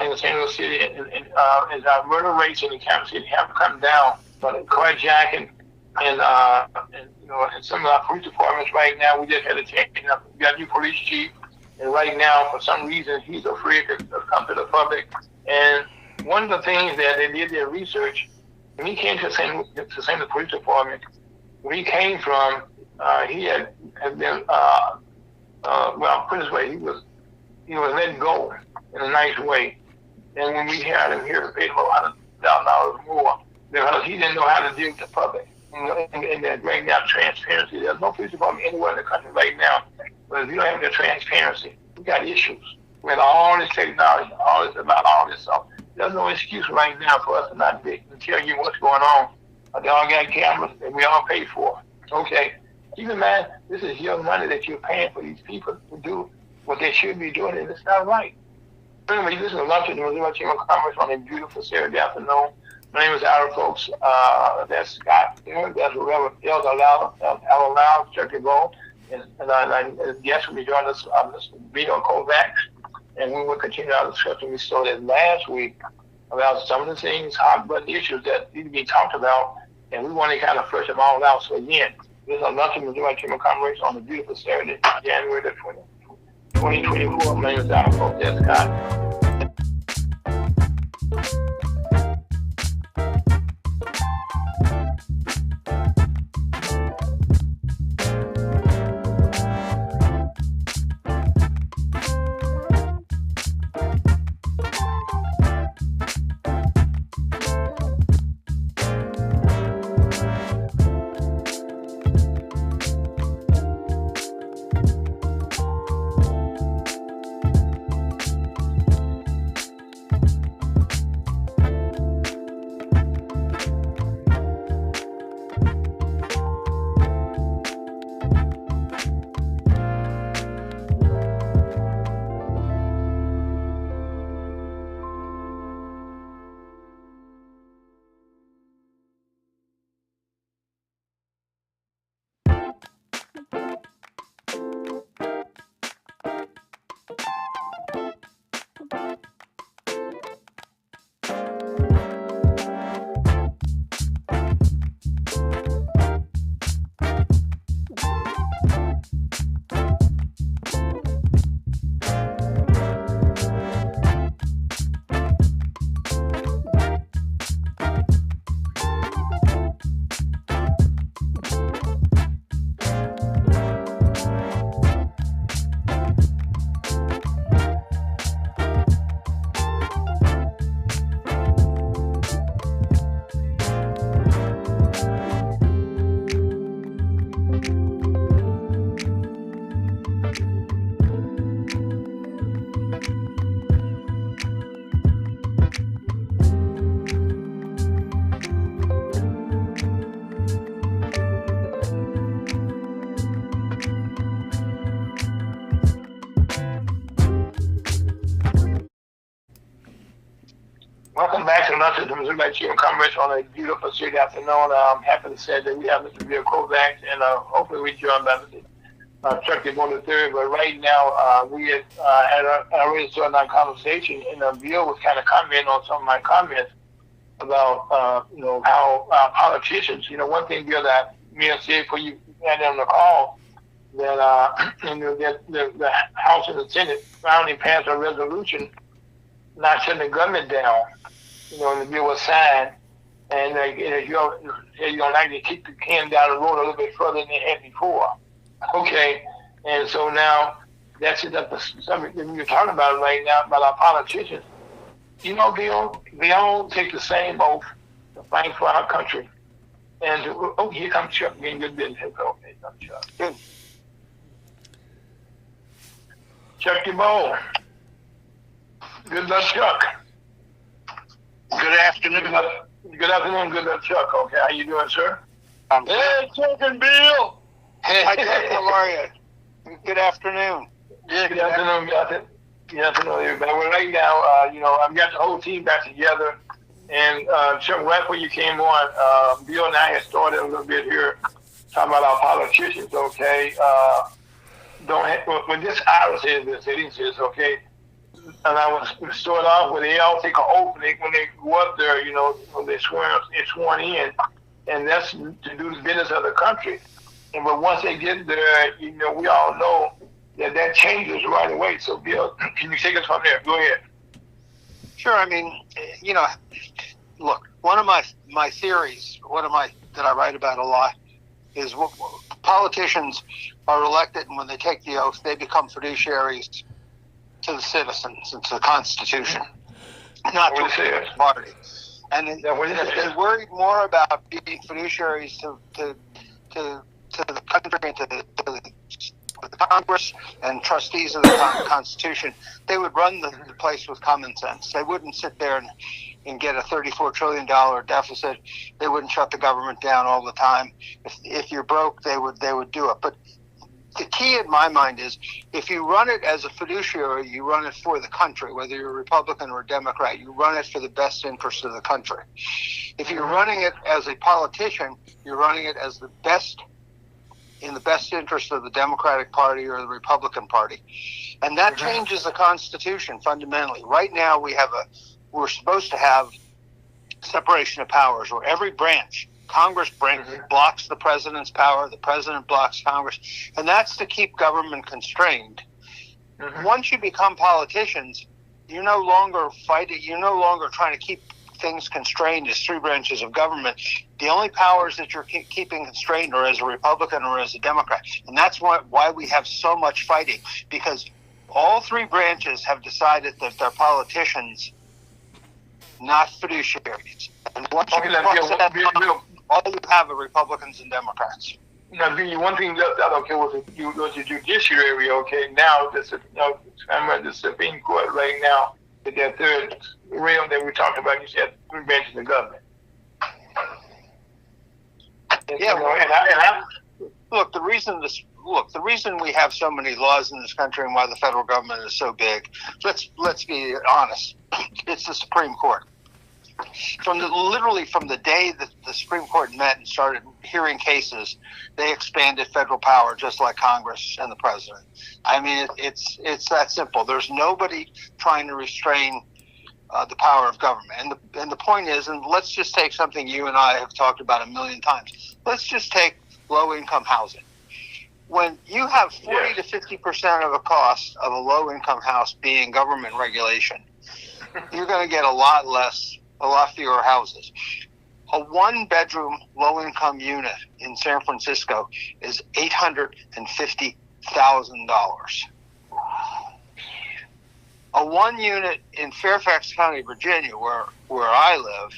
in the St. Louis City and our murder rates in the capital city have come down. But carjacking and some of our police departments right now, we just had a change. We got a new police chief, and right now, for some reason, he's afraid to come to the public. And one of the things that they did their research, when he came to St. Louis Police Department, where he came from, he had been well, put it this way, he was let go in a nice way. And when we had him here, we paid $400,000 more because he didn't know how to deal with the public. And that right now, transparency. There's no police department anywhere in the country right now, but if you don't have the transparency, we got issues with all this technology, all this about all this stuff. There's no excuse right now for us to not be able to tell you what's going on. They all got cameras that we all pay for. Okay. Keep in mind, this is your money that you're paying for these people to do what they should be doing, and it's not right. Anyway, this is a lunch at the Missouri Chamber of Commerce on a beautiful Saturday afternoon. My name is Fowlkes. That's Scott here. That's Reverend Elder Lyles, Church DeBow. And guests will be joining us on this video Kovacs. And we will continue our discussion we started last week about some of the things, hot button issues that need to be talked about. And we want to kind of flush them all out. So again, this is a lunch in Missouri Chamber of Commerce on a beautiful Saturday, January the 2024. My name is Fowlkes. That's Scott. Welcome back to lunch at the Missouri Chamber of Commerce on a beautiful Saturday afternoon. I'm happy to say that we have Mr. Bill Kovacs, and hopefully we join by Mr. Chuck DeBow III. But right now, we had already started our conversation, and Bill was kind of commenting on some of my comments about, how politicians, one thing, Bill, that me and said before you had on the call, that the House and the Senate finally passed a resolution not shutting the government down, and the bill was signed, and you don't like to kick the can down the road a little bit further than they had before. Okay, and so now that's it. Something that you're talking about right now about our politicians. Bill, they all take the same oath to fight for our country. And here comes Chuck getting good business. Okay, come Chuck. Chuck DeBow. Good luck, Chuck. Good afternoon. Good afternoon. Good luck, Chuck. Okay, how you doing, sir? Hey, Chuck and Bill. Hi, Chuck. How are you? Good afternoon. Yeah, good afternoon. Good afternoon, everybody. Well, right now, I've got the whole team back together. And Chuck, right when you came on, Bill and I had started a little bit here talking about our politicians, okay? When this Irish is this, it is, okay? And I was start off with they all take an oath when they go up there, when they're sworn in, and that's to do the business of the country. But once they get there, we all know that changes right away. So, Bill, can you take us from there? Go ahead. Sure. I mean, look, one of my theories, that I write about a lot, is politicians are elected, and when they take the oath, they become fiduciaries to the citizens and to the Constitution, not to the party. And they worried more about being fiduciaries to the country and to the Congress and trustees of the Constitution. They would run the place with common sense. They wouldn't sit there and get a $34 trillion deficit. They wouldn't shut the government down all the time. If you're broke, they would do it. But the key in my mind is if you run it as a fiduciary, you run it for the country, whether you're a Republican or a Democrat, you run it for the best interest of the country. If you're running it as a politician, you're running it as in the best interest of the Democratic Party or the Republican Party. And that changes the Constitution fundamentally. Right now we're supposed to have separation of powers where every branch, Congress blocks the president's power, the president blocks Congress, and that's to keep government constrained. Once you become politicians, you're no longer fighting, you're no longer trying to keep things constrained as three branches of government. The only powers that you're keeping constrained are as a Republican or as a Democrat. And that's why we have so much fighting, because all three branches have decided that they're politicians, not fiduciaries. And once all you have are Republicans and Democrats. Now, one thing left out, okay, was the judiciary, okay? Now, I'm at the Supreme Court right now, that third realm that we're talking about, you said three branches of government. Look, the reason we have so many laws in this country and why the federal government is so big, let's be honest, it's the Supreme Court. Literally from the day that the Supreme Court met and started hearing cases, they expanded federal power just like Congress and the president. I mean, it's that simple. There's nobody trying to restrain the power of government. And the point is, and let's just take something you and I have talked about a million times. Let's just take low-income housing. When you have 40 to 50% of the cost of a low-income house being government regulation, you're going to get a lot fewer houses. A one-bedroom low-income unit in San Francisco is $850,000. A one unit in Fairfax County, Virginia, where I live,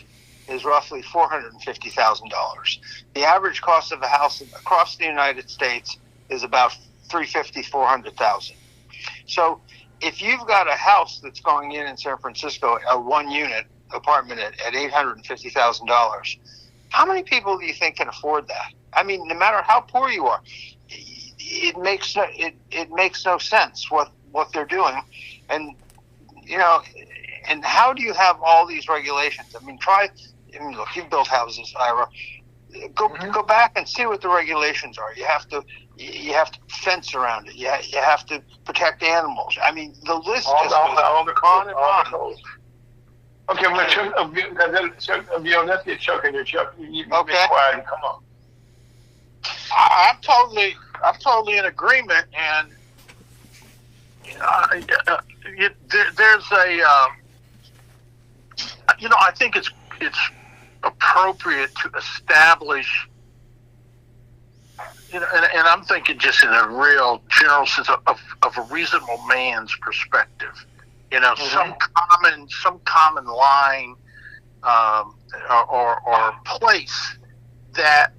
is roughly $450,000. The average cost of a house across the United States is about $350,000-$400,000. So if you've got a house that's going in San Francisco, a one-unit apartment at $850,000, how many people do you think can afford that? I mean, no matter how poor you are, it makes no sense what they're doing, and how do you have all these regulations? I mean, look, you've built houses, Ira. Go back and see what the regulations are. You have to fence around it. You have to protect animals. I mean, the list just goes on and on. Okay, well, let's get Chuck in here. Chuck, you be quiet and come on. I'm totally in agreement, and there's I think it's appropriate to establish, and I'm thinking just in a real general sense of a reasonable man's perspective. Some common line or place that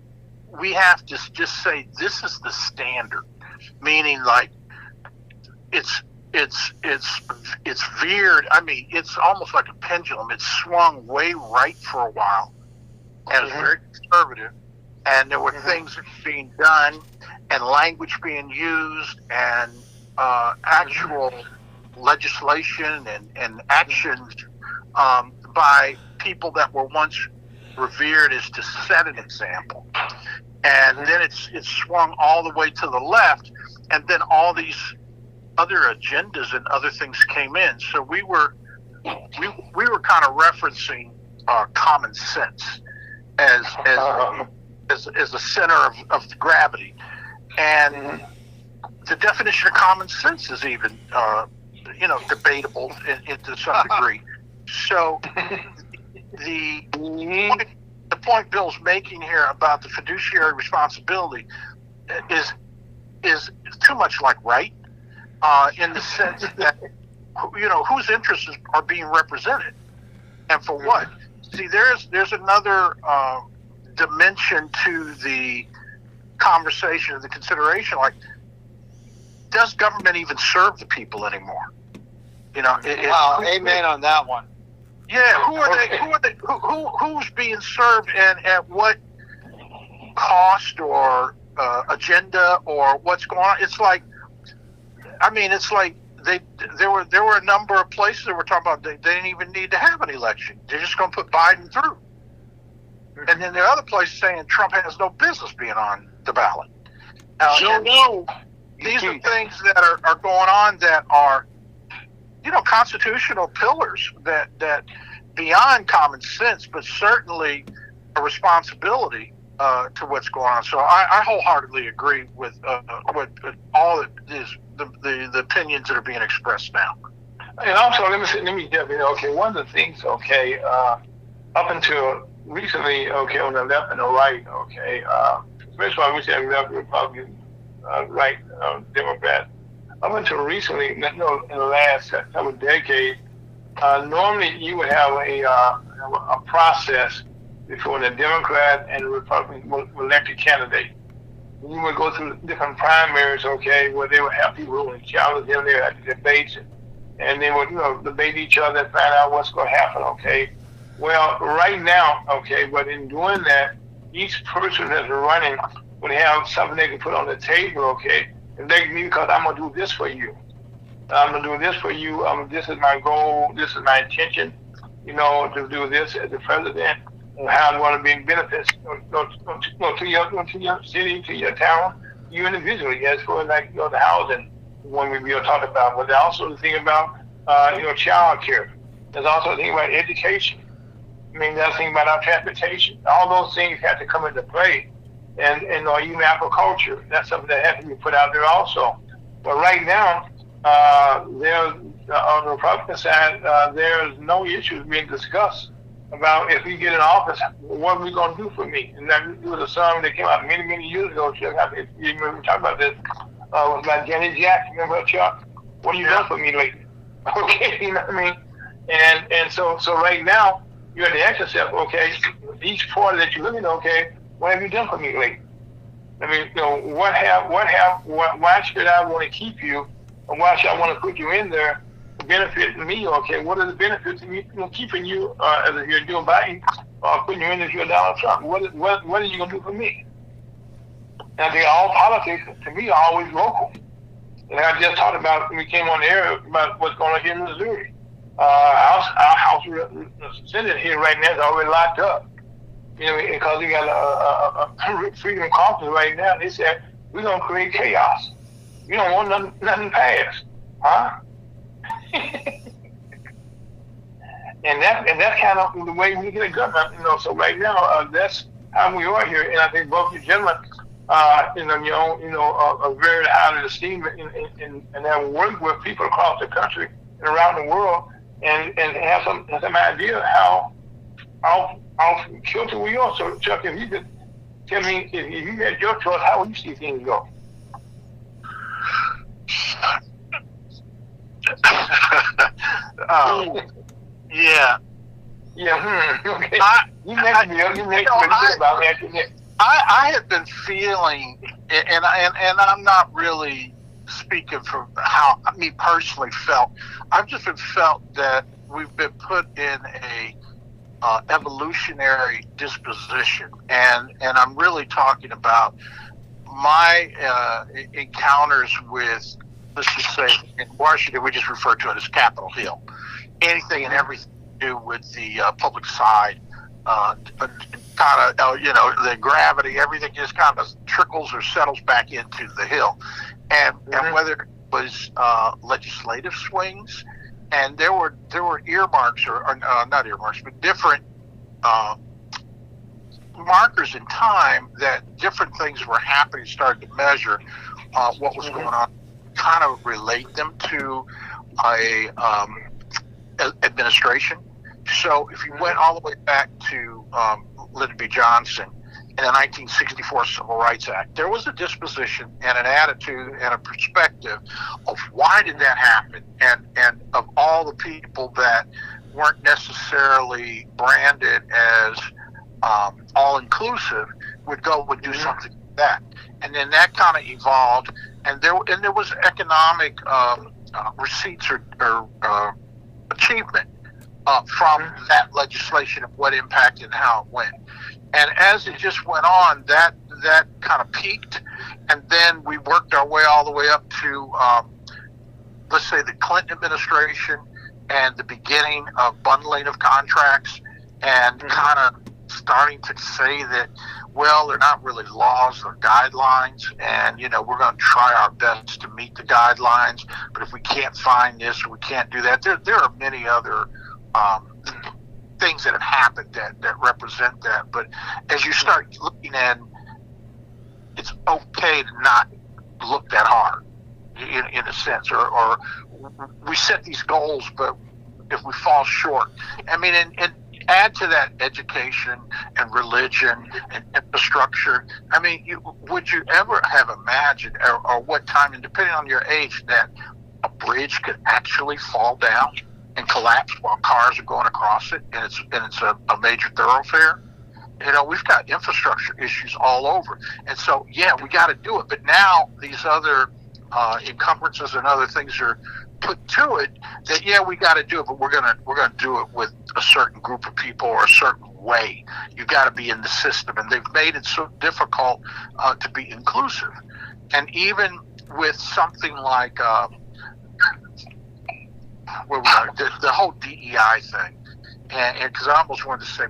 we have to just say this is the standard, meaning like it's it's veered. I mean, it's almost like a pendulum. It's swung way right for a while, and it's very conservative. And there were things being done, and language being used, and actual legislation and actions by people that were once revered as to set an example. And then it's swung all the way to the left, and then all these other agendas and other things came in. So we were kind of referencing common sense as a center of gravity, and the definition of common sense is even debatable to some degree. So the point Bill's making here about the fiduciary responsibility is too much like right, in the sense that whose interests are being represented and for what. See, there's another dimension to the conversation, the consideration. Like, does government even serve the people anymore? Amen on that one. Yeah, who are they? Who's being served, and at what cost or agenda, or what's going on? It's like, there were a number of places that were talking about they didn't even need to have an election. They're just going to put Biden through. And then there are other places saying Trump has no business being on the ballot. These are things that are going on that are, constitutional pillars that beyond common sense, but certainly a responsibility to what's going on. So I wholeheartedly agree with all the opinions that are being expressed now. And also, let me jump in. Okay, one of the things, up until recently, on the left and the right, especially when we say left Republican, right Democrat, up until recently, in the last couple of decades, normally you would have a process before the Democrat and the Republican would elect a candidate. You would go through different primaries, where they would have people who would challenge them, they would have debates, and they would, debate each other and find out what's going to happen, Well, right now, but in doing that, each person that's running would have something they can put on the table, and they can, because I'm going to do this for you. I'm going to do this for you. This is my goal. This is my intention, to do this as the president, and how I'm going to bring benefits to your city, to your town, you individually, as far as the housing one we will talk about. But also the thing about, child care. There's also the thing about education. That's the thing about our transportation. All those things have to come into play. And even agriculture, that's something that has to be put out there also. But right now, there's, on the Republican side, there's no issues being discussed about if we get in office, what are we going to do for me? And that was a song that came out many, many years ago. Chuck, if you remember talking about this, was about Janet Jackson. Remember, Chuck? What have you done for me lately? You know what I mean? And so right now, you have to ask yourself, each party that you're looking at, what have you done for me lately? Why should I want to keep you, or why should I want to put you in there to benefit me? What are the benefits of me, keeping you as if you're Joe Biden, or putting you in as you're Donald Trump? What are you going to do for me? And I think all politics, to me, are always local. And I just talked about, when we came on the air, about what's going on here in Missouri. Our House Senate here right now is already locked up. Because we got a freedom conference right now. They said, we're going to create chaos. We don't want nothing passed. Huh? and that's kind of the way we get a government. So right now, that's how we are here. And I think both you gentlemen, are very highly esteemed and have worked with people across the country and around the world and have some idea how guilty we are. So, Chuck, if you could tell me, if you had your choice, how would you see things go? Yeah. Okay. I have been feeling, and I'm not really speaking from how me personally felt, I've just felt that we've been put in a evolutionary disposition, and I'm really talking about my encounters with, let's just say, in Washington, we just refer to it as Capitol Hill. Anything and everything to do with the public side, kind of, the gravity, everything just kind of trickles or settles back into the Hill. And whether it was legislative swings, and there were earmarks, or not earmarks, but different markers in time that different things were happening, started to measure what was going on, kind of relate them to a administration. So if you went all the way back to Lyndon B. Johnson in the 1964 Civil Rights Act, there was a disposition and an attitude and a perspective of why did that happen, and of all the people that weren't necessarily branded as all-inclusive would do something like that. And then that kind of evolved, and there was economic receipts or achievement from that legislation of what impacted and how it went. And as it just went on, that kind of peaked, and then we worked our way all the way up to, let's say, the Clinton administration and the beginning of bundling of contracts, and kind of starting to say that, well, they're not really laws, they're guidelines, and we're going to try our best to meet the guidelines, but if we can't find this or we can't do that, there are many other things that have happened that represent that. But as you start looking at, it's okay to not look that hard, in a sense, or we set these goals, but if we fall short, I mean, and add to that education and religion and infrastructure. I mean, would you ever have imagined, or what time, and depending on your age, that a bridge could actually fall down and collapse while cars are going across it, and it's a major thoroughfare? We've got infrastructure issues all over, and so we got to do it. But now these other encumbrances and other things are put to it that we got to do it, but we're gonna do it with a certain group of people or a certain way. You got to be in the system, and they've made it so difficult to be inclusive. And even with something like the whole DEI thing, and because I almost wanted to say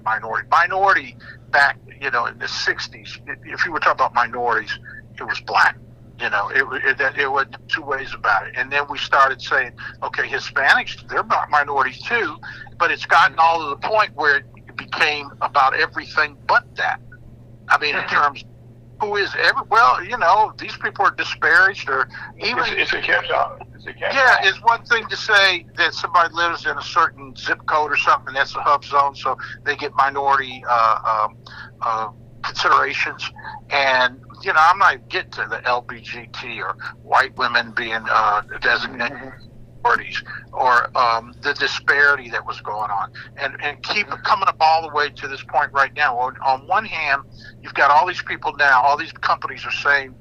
minority back in the 60s. If you were talking about minorities, it was black. It was two ways about it. And then we started saying, okay, Hispanics, they're minorities too, but it's gotten all to the point where it became about everything but that. I mean, in terms of who is these people are disparaged, or even it's a catch-all. It's one thing to say that somebody lives in a certain zip code or something, that's a hub zone, so they get minority considerations. And I'm not getting to the LBGT or white women being designated minorities, or the disparity that was going on, and keep coming up all the way to this point right now. On one hand, you've got all these people now, all these companies are saying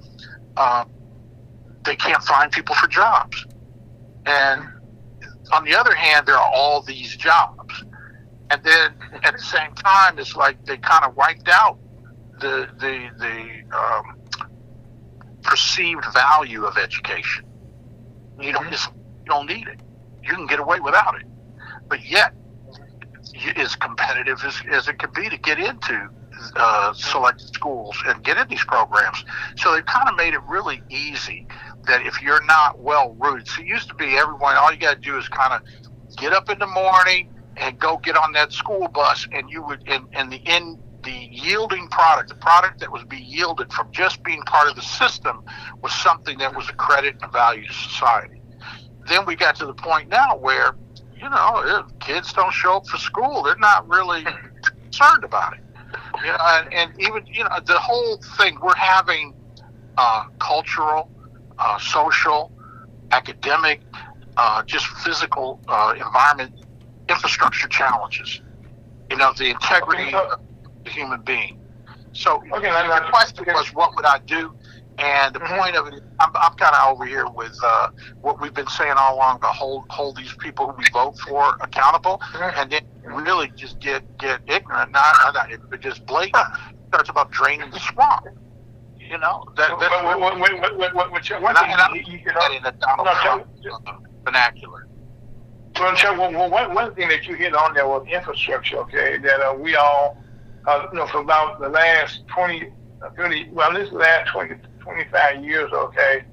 they can't find people for jobs, and on the other hand, there are all these jobs, and then at the same time, it's like they kind of wiped out the perceived value of education. You don't need it. You can get away without it. But yet, as competitive as it can be to get into selected schools and get in these programs. So they've kind of made it really easy that if you're not well rooted, so it used to be everyone, all you got to do is kind of get up in the morning and go get on that school bus, and you would, and the yielding product, the product that was being yielded from just being part of the system, was something that was a credit and value to society. Then we got to the point now where, if kids don't show up for school, they're not really concerned about it. And even, the whole thing, we're having cultural, social, academic, just physical environment, infrastructure challenges. The integrity of the human being. So the question was, what would I do? And the point of it, I'm kind of over here with what we've been saying all along, to hold these people who we vote for accountable, and then really just get ignorant, not ignorant, but just blatant. Starts about draining the swamp. You know, that's in the Donald Trump vernacular. Well, Chuck, one thing that you hit on there was infrastructure, okay, that we all, for about the last 20, 30, well, this last 20, 25 years, okay,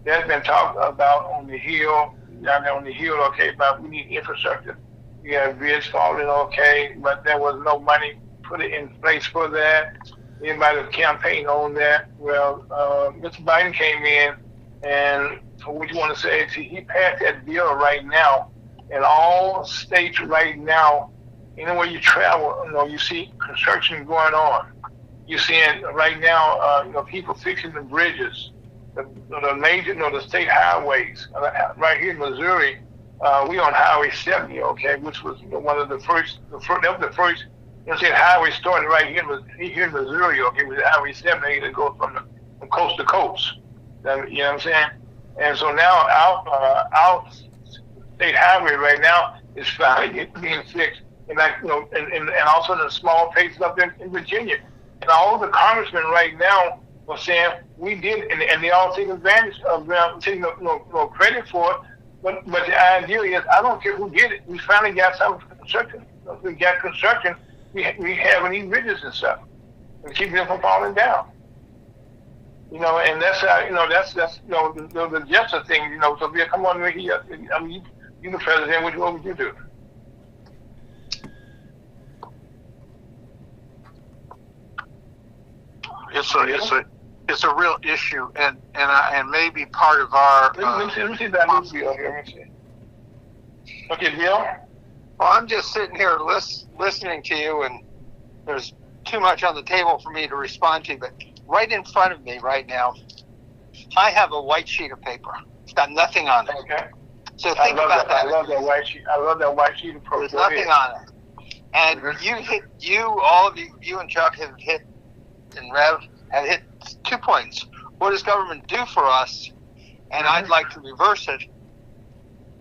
there's been talk about on the hill, down there on the hill, okay, about we need infrastructure. We have bridge falling, okay, but there was no money put in place for that. Anybody campaigned on that? Well, Mr. Biden came in, and what you want to say is he passed that bill right now. In all states right now, anywhere you travel, you see construction going on. You're seeing right now, people fixing the bridges, the major, the state highways. Right here in Missouri, we on Highway 70, okay, which was one of the first. That was the first. State highway started right here in Missouri, okay, with Highway 70 that goes from coast to coast. You know what I'm saying? And so now our state highway right now is finally being fixed, and also in the small places up in Virginia. And all the congressmen right now are saying we did, and they all take advantage of taking no credit for it. But the idea is, I don't care who did it. We finally got some construction. We got construction. We have these bridges and stuff, and keeping them from falling down. And that's that's the justice thing. So Bill, come on, Ricky. I mean, you the president. What would you do? It's a real issue, and maybe part of our. Let me see that new bill here. Let me see. Okay, Bill. Well, I'm just sitting here listening to you, and there's too much on the table for me to respond to. But right in front of me right now, I have a white sheet of paper. It's got nothing on it. Okay. So think about that. I love that white sheet. I love that white sheet of paper. There's nothing on it. And all of you and Chuck have hit, and Rev have hit 2 points. What does government do for us? And I'd like to reverse it.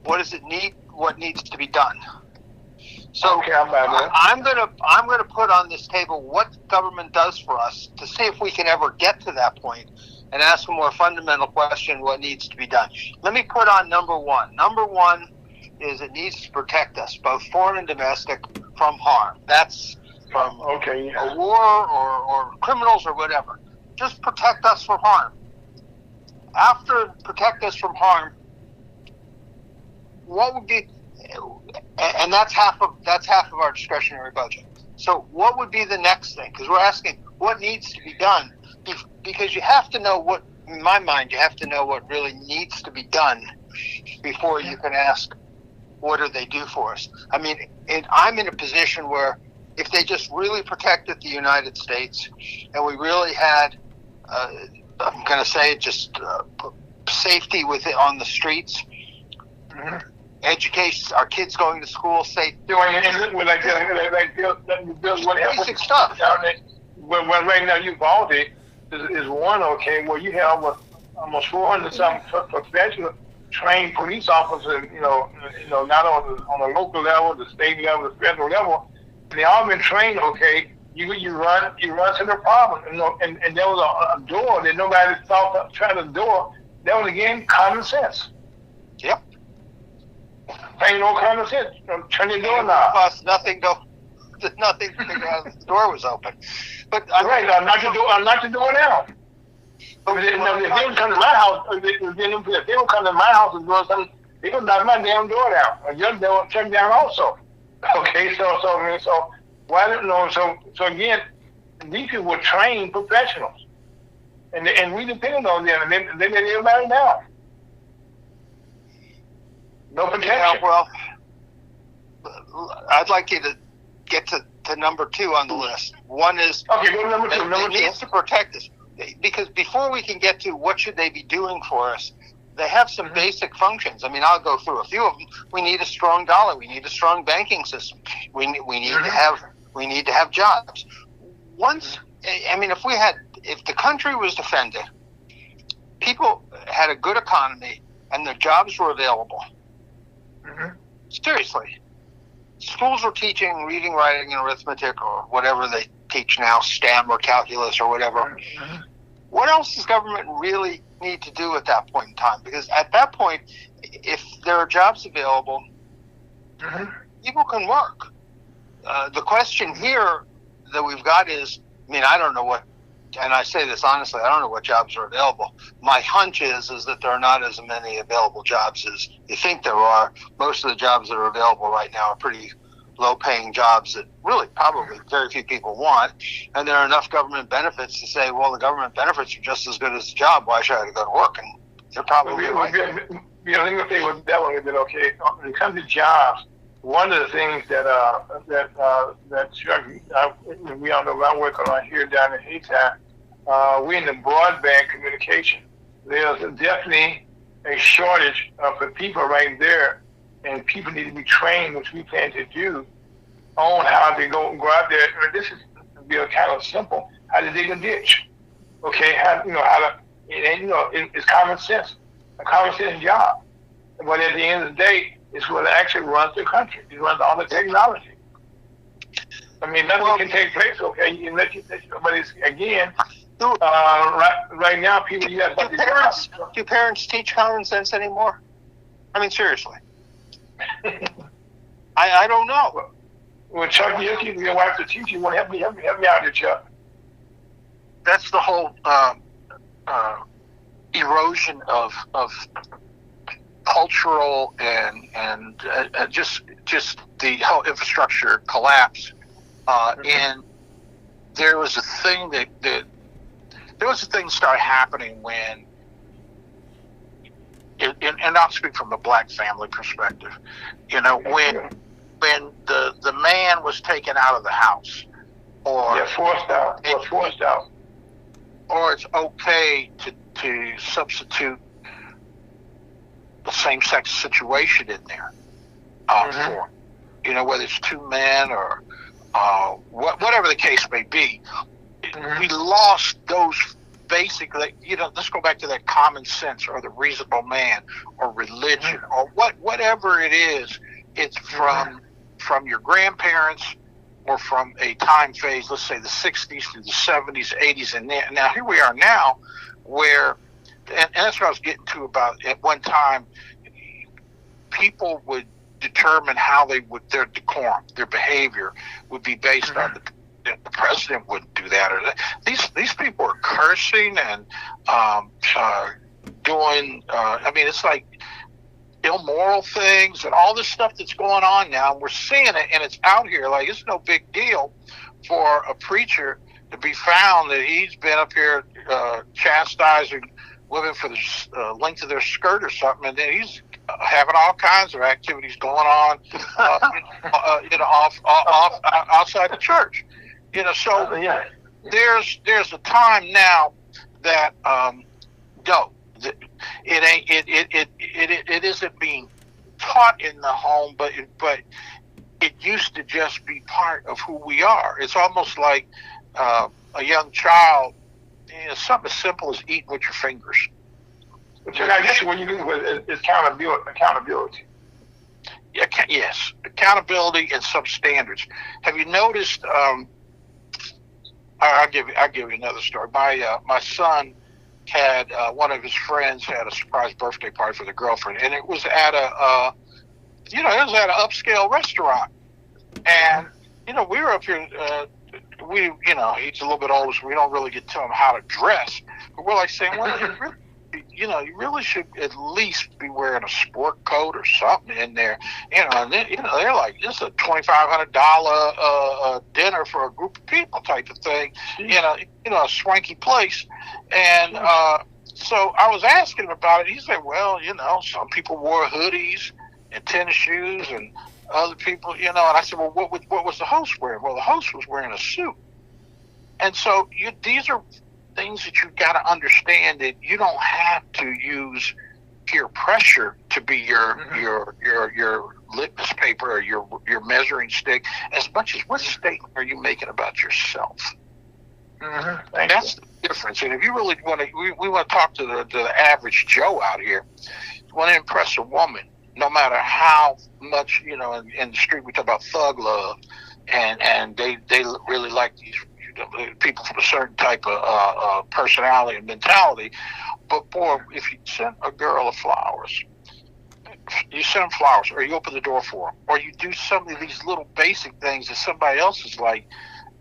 What does it need? What needs to be done? So okay, I'm gonna put on this table what government does for us to see if we can ever get to that point, and ask a more fundamental question: what needs to be done? Let me put on number one. Number one is it needs to protect us, both foreign and domestic, from harm. That's from a war or criminals or whatever. Just protect us from harm. After protect us from harm, what would be? And that's half of our discretionary budget. So what would be the next thing? Because we're asking what needs to be done, because you have to know what, in my mind, you have to know what really needs to be done before you can ask what do they do for us. I mean, I'm in a position where if they just really protected the United States and we really had, I'm going to say just safety with it on the streets, education, our kids going to school, safe. Basic stuff. Well, right now Uvalde is one, okay, where you have almost 400 some professional trained police officers, not on a local level, the state level, the federal level, and they all been trained, okay. You run to the problem, and there was a door that nobody thought of trying the door. That was again common sense. Yep. Ain't no common sense. Turn your door knob. Cost nothing to figure out if the door was open. But I'll knock the door down. But if they don't come to my house, if they don't come to my house and do something, they gonna knock my damn door down. Or your door check down also. Okay, so why don't know? So again, these people were trained professionals, and we depended on them, and they let everybody down. No protection. Yeah, well, I'd like you to get to number two on the list. One is go to number two. It needs to protect us, because before we can get to what should they be doing for us, they have some basic functions. I mean, I'll go through a few of them. We need a strong dollar. We need a strong banking system. We need to have jobs. If the country was defended people had a good economy and their jobs were available. Mm-hmm. Seriously. Schools were teaching reading, writing, and arithmetic, or whatever they teach now, STEM or calculus or whatever. Mm-hmm. What else does government really need to do at that point in time? Because at that point, if there are jobs available, Mm-hmm. people can work. The question here that we've got is, I mean, I don't know what, and I say this honestly, I don't know what jobs are available. My hunch is that there are not as many available jobs as you think there are. Most of the jobs that are available right now are pretty low-paying jobs that really probably very few people want, and there are enough government benefits to say, well, the government benefits are just as good as the job. Why should I go to work? And they're probably right. Let me say with that one a bit, okay. When it comes to jobs, one of the things that struck me, we all know I'm working on here down in Haiti, we're in the broadband communication. There's definitely a shortage for people right there, and people need to be trained, which we plan to do, on how to go out there. This is kind of simple. How to dig a ditch, okay? How to, it's common sense, a common sense job. But at the end of the day, it's what actually runs the country. It runs all the technology. I mean, nothing can take place, okay? Unless but it's again. Right now, people Do parents teach common sense anymore? I mean, seriously. I don't know. Well, Chuck, you're going to have to teach you. Want to help me out here, Chuck? That's the whole erosion of cultural and just the whole infrastructure collapse. And there was a thing started happening when, and I'll speak from the black family perspective, when the man was taken out of the house, or forced out, or it's okay to substitute the same-sex situation in there for, whether it's two men or whatever the case may be. We lost those basic, let's go back to that common sense or the reasonable man or religion or whatever it is. It's from your grandparents or from a time phase, let's say the 60s through the 70s, 80s, and now here we are now where, and that's what I was getting to about at one time, people would determine how their decorum, their behavior would be based on the president wouldn't do that, or that. These people are cursing and doing. I mean, it's like immoral things and all this stuff that's going on now. And we're seeing it, and it's out here. Like, it's no big deal for a preacher to be found that he's been up here chastising women for the length of their skirt or something, and then he's having all kinds of activities going on, off outside the church. So there's a time now that it isn't being taught in the home, but it used to just be part of who we are. It's almost like a young child. Something as simple as eating with your fingers. Which I guess what you do is accountability. Yes, accountability and some standards. Have you noticed? I'll give you another story. My son had one of his friends had a surprise birthday party for the girlfriend, and it was at an upscale restaurant. And we were up here. He's a little bit older, so we don't really get to him how to dress. But we're like saying, well, you really should at least be wearing a sport coat or something in there. And then, they're like, this is a $2,500 dinner for a group of people type of thing. A swanky place. And so I was asking him about it. He said, well, some people wore hoodies and tennis shoes, and other people, and I said, well, what was the host wearing? Well, the host was wearing a suit. And so these are things that you've got to understand, that you don't have to use peer pressure to be your litmus paper or your measuring stick, as much as what statement are you making about yourself? That's the difference. And if you really want to, we want to talk to the average Joe out here. You want to impress a woman, no matter how much, in the street we talk about thug love, and they really like these people from a certain type of personality and mentality. But boy, if you send a girl flowers, or you open the door for them, or you do some of these little basic things that somebody else is like,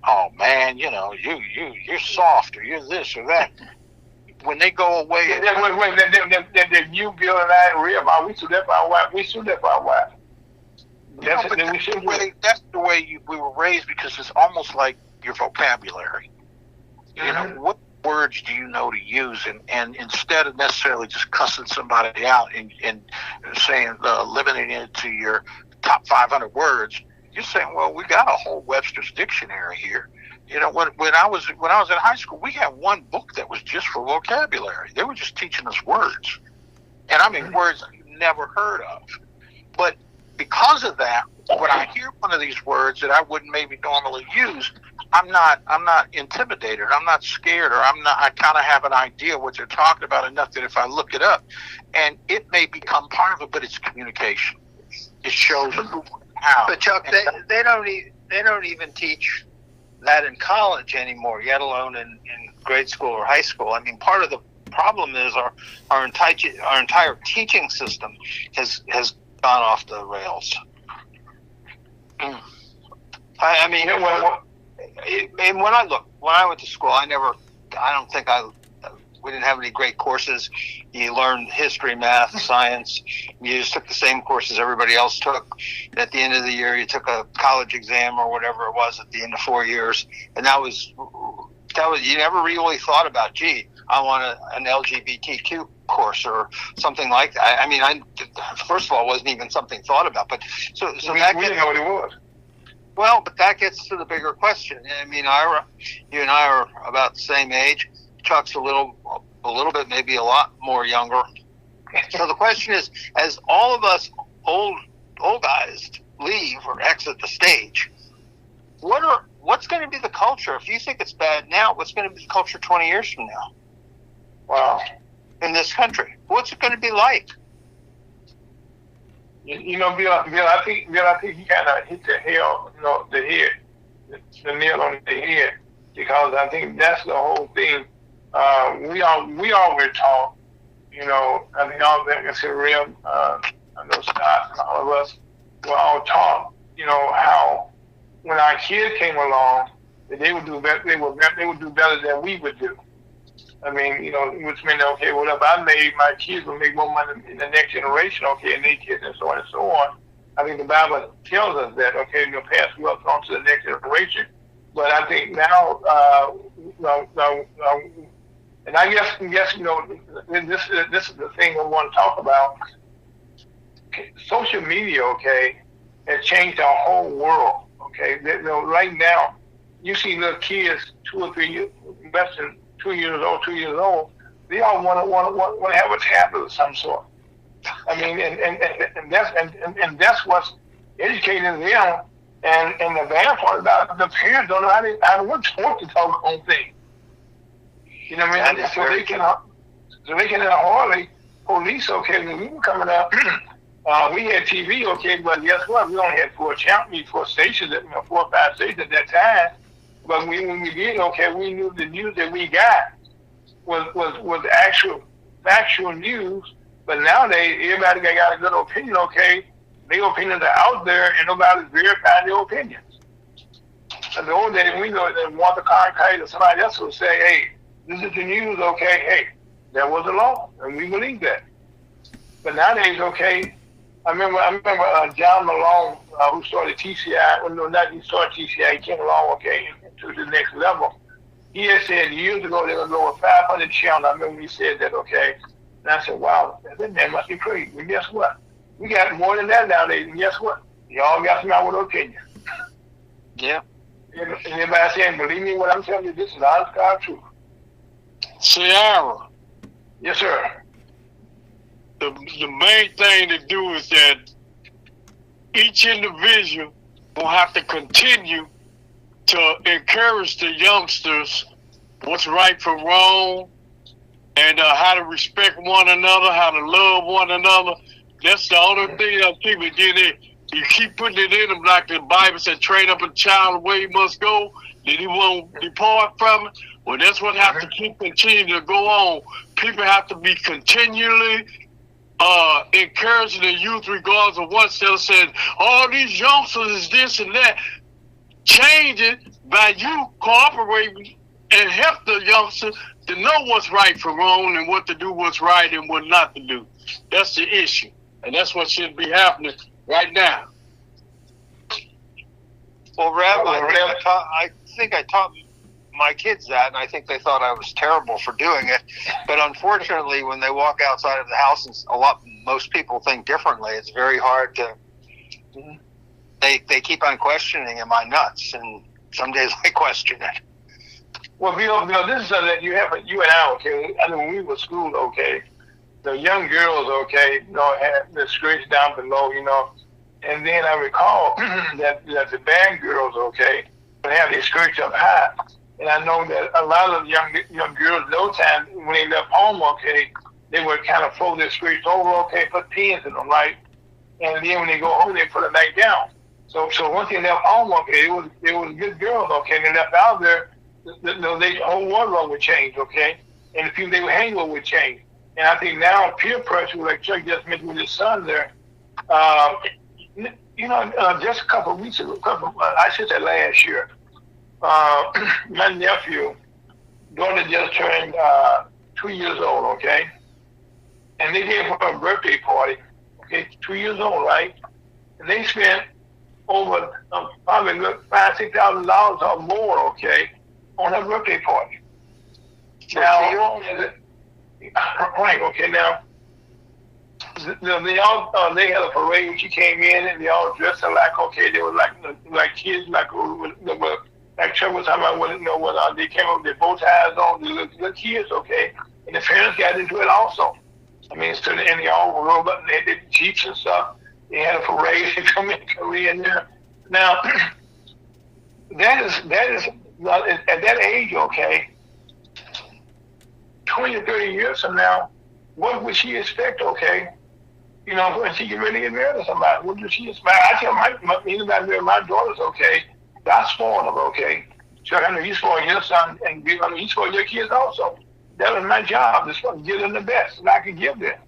oh man, you're soft, or you're this or that. When they go away, then you, Bill, and I realize we stood up for our wife. That's the way we were raised, because it's almost like your vocabulary. What words do you know to use, and instead of necessarily just cussing somebody out and saying limiting it to your top 500 words, you're saying, well, we got a whole Webster's dictionary here. When I was in high school, we had one book that was just for vocabulary. They were just teaching us words, and I mean words I've never heard of. But because of that, when I hear one of these words that I wouldn't maybe normally use, I'm not intimidated. I'm not scared, or I kind of have an idea what they're talking about enough that if I look it up, and it may become part of it, but it's communication. It shows how. But Chuck, they don't even teach that in college anymore, yet alone in grade school or high school. I mean, part of the problem is our entire teaching system has gone off the rails. I mean, and when I went to school, we didn't have any great courses. You learned history, math, science. You just took the same courses everybody else took. At the end of the year, you took a college exam or whatever it was at the end of 4 years. And that was you never really thought about, gee, I want an LGBTQ course or something like that. I mean, first of all, it wasn't even something thought about. But so we didn't know what it was. Well, but that gets to the bigger question. I mean, Ira, you and I are about the same age. Chuck's a little bit, maybe a lot more younger. So the question is, as all of us old guys leave or exit the stage, what's going to be the culture? If you think it's bad now, what's going to be the culture 20 years from now? Wow. In this country, what's it going to be like? Bill, I think he kind of hit the nail on the head, because I think that's the whole thing. We all were taught, I think all of them, I know Scott and all of us were all taught, how when our kids came along, that they would do better. They would do better than we would do. I mean, which meant, okay, whatever I made, my kids will make more money in the next generation, okay, and their kids, and so on and so on. I think the Bible tells us that, okay, pass wealth on to the next generation. But I think now, and I guess this is the thing we want to talk about. Social media, okay, has changed our whole world. Okay, right now, you see little kids 2 or 3 years, less than 2 years old. They all want to have a tablet of some sort. I mean, and that's what's educating them. And the bad part about it, the parents don't know how to talk on things. You know what I mean? So they can hardly police. Okay, when we were coming up, we had TV. Okay, but guess what? We only had 4 stations, 4 or 5 stations at that time. But when we did, okay, we knew the news that we got was actual factual news. But nowadays, everybody got a good opinion. Okay, their opinions are out there, and nobody's verifying their opinions. And the old days, we know that Walter Cronkite or somebody else would say, "Hey, this is the news." Okay, hey, that was the law, and we believe that. But nowadays, okay, I remember John Malone, who started TCI. Well, no, not he started TCI. He came along, okay, to the next level. He had said years ago they were going with 500 channels. I remember he said that, okay. And I said, wow, that man must be crazy. But guess what? We got more than that nowadays. And guess what? Y'all got somebody with an opinion. Yeah. And everybody saying, believe me when I'm telling you, this is honest God truth. Sierra. Yes, sir. The main thing to do is that each individual will have to continue to encourage the youngsters what's right from wrong, and how to respect one another, how to love one another. That's the only thing that people get in. You keep putting it in them like the Bible said, train up a child the way he must go, then he won't depart from it. Well, that's what has to continue to go on. People have to be continually encouraging the youth regardless of what they're saying. All these youngsters is this and that. Change it by you cooperating and help the youngsters to know what's right from wrong and what to do, what's right and what not to do. That's the issue. And that's what should be happening right now. Well, Rev, I think I taught my kids that, and I think they thought I was terrible for doing it. But unfortunately, when they walk outside of the house, and most people think differently. It's very hard to. They keep on questioning, am I nuts? And some days I question it. Well, Bill, this is something that you and I, okay. I mean, when we were school, okay, the young girls, okay, had the skirts down below, and then I recall that the bad girls, okay, would have their skirts up high. And I know that a lot of young girls, those times, when they left home, okay, they would kind of fold their skirts over, okay, put pins in them, right? And then when they go home, they put it back down. So once they left home, okay, it was good girls, okay, and they left out there, the whole wardrobe would change, okay, and the people they would hang with would change. And I think now peer pressure, like Chuck just mentioned with his son there, just a couple of weeks ago, I should say last year, my nephew, daughter just turned 2 years old, okay, and they gave her a birthday party, okay, 2 years old, right, and they spent over probably $5,000-$6,000 or more, okay, on her birthday party. Now, right, okay, now, they had a parade when she came in, and they all dressed alike, okay, they were like kids, like Chuck was talking about, they came up with their bow ties on, the little kids, okay, and the parents got into it also. I mean, so and they all rode up, and they did jeeps and stuff. They had a parade to come in there. Now, that is at that age, okay, 20 or 30 years from now, what would she expect, okay? When she get ready to get married to somebody, what does she expect? I tell my daughters, okay, I spoil them, okay? So I know you spoil your son, and you spoil your kids also. That was my job, just to give them the best that I could give them.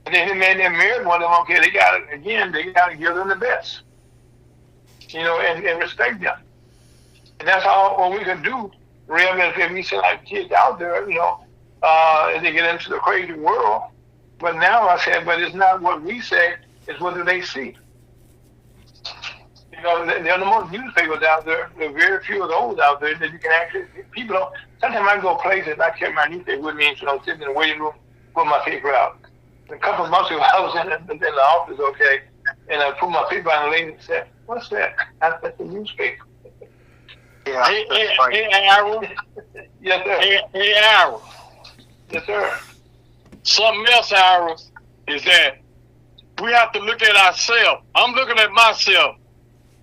And then the man that married one of them, okay, they got to give them the best, and respect them. And that's all what we can do, really, if we send our kids out there, as they get into the crazy world. But now I said, but it's not what we say, it's what do they see. There are the most newspapers out there. There are very few of those out there that you can actually, people don't, sometimes I go places and I carry my newspaper with me, sitting in the waiting room, put my paper out. A couple of months ago, I was in the office, okay, and I put my paper on, and the lady said, "What's that?" I said, "The newspaper." Yeah. Hey, Aaron. Yes, sir. Hey, Aaron. Yes, sir. Something else, Aaron, is that we have to look at ourselves. I'm looking at myself.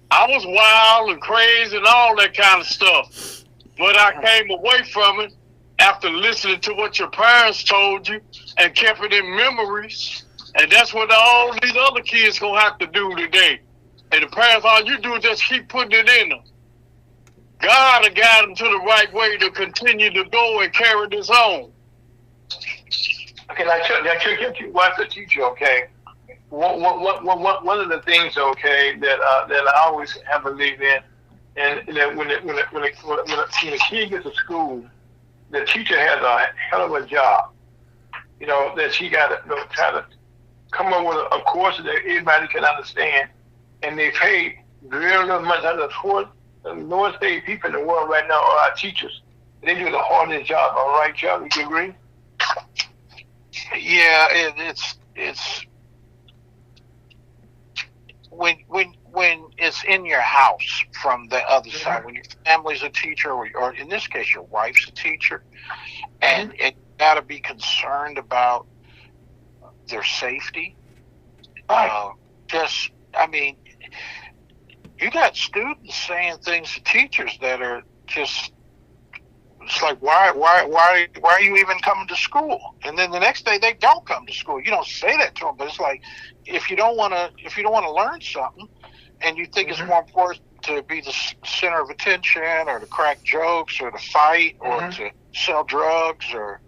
I was wild and crazy and all that kind of stuff, but I came away from it after listening to what your parents told you and kept it in memories. And that's what all these other kids gonna have to do today. And the parents, all you do is just keep putting it in them. God will guide them to the right way to continue to go and carry this on. Okay, now Chuck, you was a teacher, okay? One of the things, okay, that I always have believed in, and that when a kid gets to school, the teacher has a hell of a job. That she got to try to come up with a course that everybody can understand, and they pay very little money. The lowest paid people in the world right now are our teachers. They do the hardest job. All right, Chuck, would you agree? Yeah, it's when it's in your house from the other side, when your family's a teacher, or in this case your wife's a teacher, and it got to be concerned about their safety. You got students saying things to teachers that are just it's like, why are you even coming to school? And then the next day they don't come to school. You don't say that to them, but it's like, if you don't want to learn something, and you think it's more important to be the center of attention, or to crack jokes, or to fight, or to sell drugs, or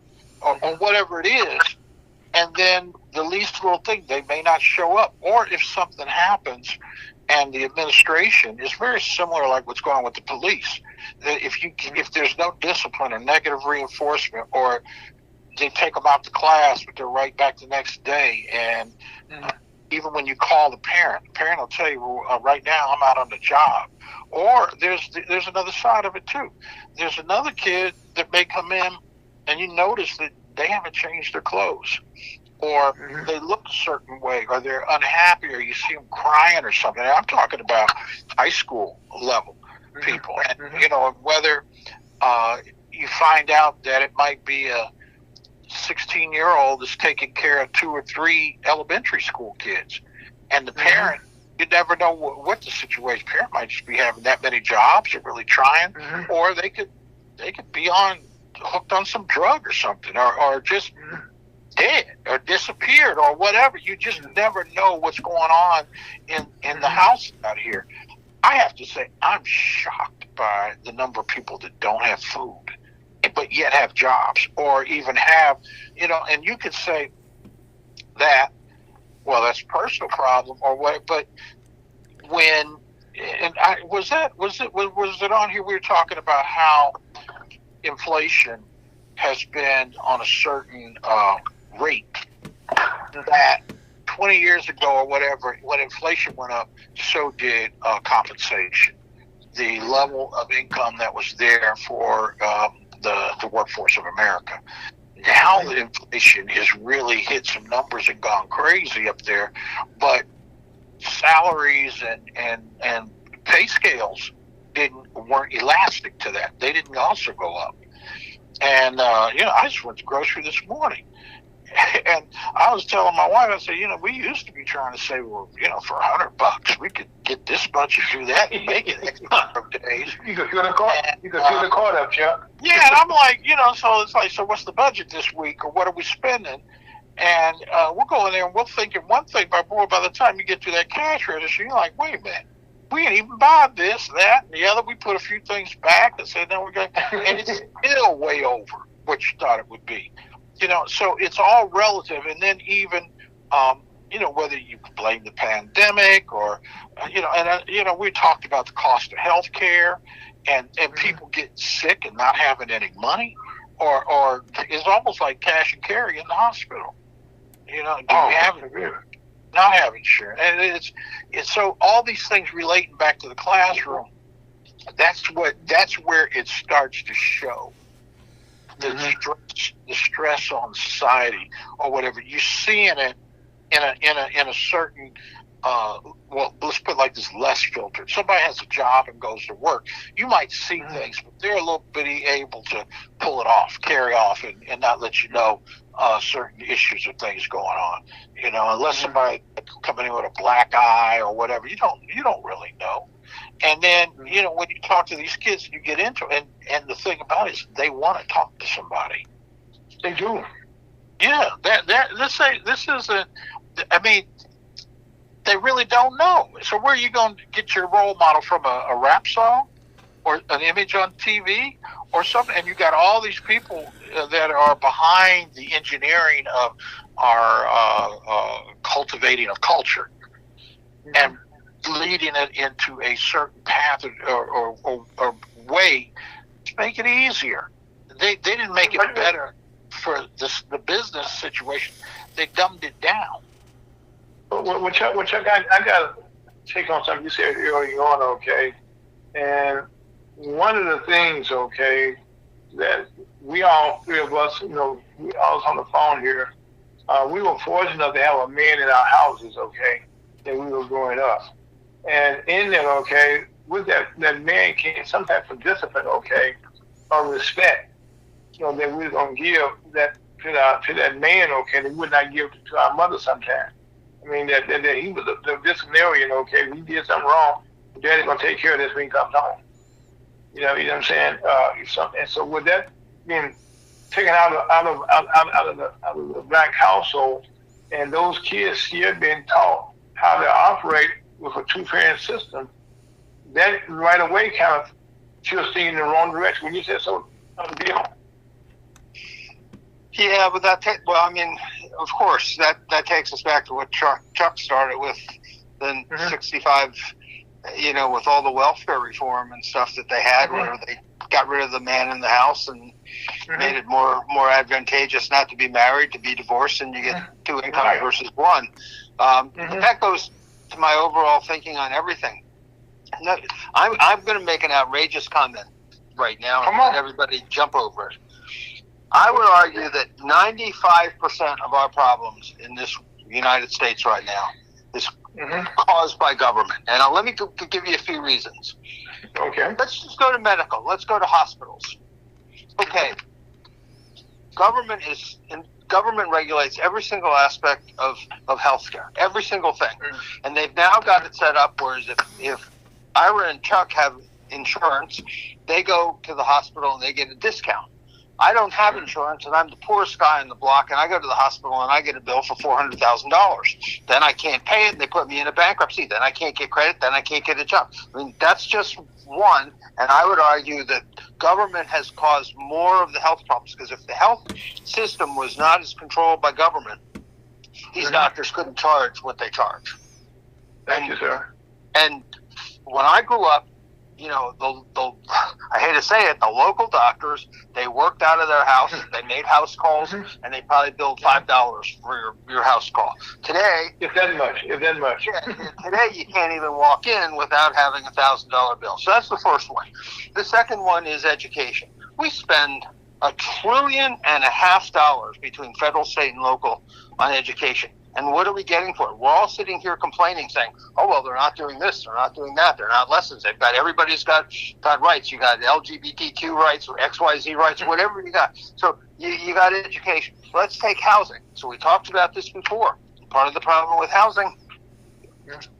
whatever it is, and then the least little thing, they may not show up. Or if something happens, and the administration is very similar, like what's going on with the police. If there's no discipline or negative reinforcement, or they take them out to class, but they're right back the next day, and even when you call the parent will tell you, well, right now I'm out on the job. Or there's another side of it too. There's another kid that may come in, and you notice that they haven't changed their clothes, or they look a certain way, or they're unhappy, or you see them crying or something. And I'm talking about high school level people, and whether you find out that it might be a 16-year-old that's taking care of 2 or 3 elementary school kids, and the parent, you never know what the situation. Parent might just be having that many jobs, or really trying, or they could be hooked on some drug or something, or just dead or disappeared or whatever. You just never know what's going on in the house out here. I have to say, I'm shocked by the number of people that don't have food, but yet have jobs, or even have, and you could say that, well, that's a personal problem or what, but when, was it on here we were talking about how inflation has been on a certain rate, that 20 years ago or whatever, when inflation went up, so did compensation. The level of income that was there for the workforce of America. Now that inflation has really hit some numbers and gone crazy up there, but salaries and pay scales weren't elastic to that. They didn't also go up. And I just went to grocery this morning, and I was telling my wife, I said, we used to be trying to say, well, for $100 we could get this much and do that and make it X number of days. You could fill the card up, Chuck. Yeah, and I'm like, so it's like, so what's the budget this week, or what are we spending? And we'll go in there and we'll think of one thing, but boy, by the time you get to that cash register, you're like, wait a minute, we ain't even buy this, that, and the other. We put a few things back and said, no, we're going, and it's still way over what you thought it would be. So it's all relative. And then even, whether you blame the pandemic or, we talked about the cost of health care, and people getting sick and not having any money, or it's almost like cash and carry in the hospital. Not have insurance. And it's so all these things relating back to the classroom, that's where it starts to show. The stress on society or whatever. You're seeing it in a certain let's put it like this, less filtered. Somebody has a job and goes to work. You might see things, but they're a little bit able to pull it off, carry off, and not let you know certain issues or things going on. Unless somebody coming in with a black eye or whatever, you don't really know. And then, when you talk to these kids and you get into it, and the thing about it is they want to talk to somebody. They do. Yeah, this isn't, they really don't know. So where are you going to get your role model from? A rap song or an image on TV or something? And you got all these people that are behind the engineering of our cultivating of culture and leading it into a certain path or way to make it easier. They didn't make it better for the business situation. They dumbed it down. Which I got to take on something you said early on, okay? And one of the things, okay, that we all three of us, we all was on the phone here. We were fortunate enough to have a man in our houses, okay, that we were growing up. And in that, okay, with that man came some type of discipline, okay, or respect, that we were going to give that to that man, okay, that we would not give to our mother sometimes. That he was the disciplinarian, okay, if he did something wrong, Daddy's going to take care of this when he comes home. You know what I'm saying? And so with that being taken out of the black household, and those kids still being taught how to operate with a two-parent system, that right away kind of should see in the wrong direction. When you said so, Bill. Yeah, but well, I mean, of course, that takes us back to what Chuck started with, then 65, with all the welfare reform and stuff that they had, where they got rid of the man in the house and made it more advantageous not to be married, to be divorced, and you get two incomes versus one. That goes to my overall thinking on everything. I'm going to make an outrageous comment right now and let everybody jump over it. I would argue that 95% of our problems in this United States right now is caused by government. And let me give you a few reasons. Okay. Let's just go to medical. Let's go to hospitals. Okay. Government regulates every single aspect of healthcare, every single thing. And they've now got it set up whereas if Ira and Chuck have insurance, they go to the hospital and they get a discount. I don't have insurance, and I'm the poorest guy on the block, and I go to the hospital, and I get a bill for $400,000. Then I can't pay it, and they put me in a bankruptcy. Then I can't get credit. Then I can't get a job. I mean, that's just one, and I would argue that government has caused more of the health problems, because if the health system was not as controlled by government, these doctors couldn't charge what they charge. Thank you, sir. And when I grew up, I hate to say it, the local doctors, they worked out of their house, they made house calls, and they probably billed $5 for your house call. Today, if that much. Yeah, today you can't even walk in without having a $1,000 bill. So that's the first one. The second one is education. We spend $1.5 trillion between federal, state, and local on education. And what are we getting for it? We're all sitting here complaining, saying, "Oh well, they're not doing this, they're not doing that, they're not lessons. Everybody's got rights. You got LGBTQ rights or XYZ rights, whatever you got. So you got education. Let's take housing. So we talked about this before. Part of the problem with housing,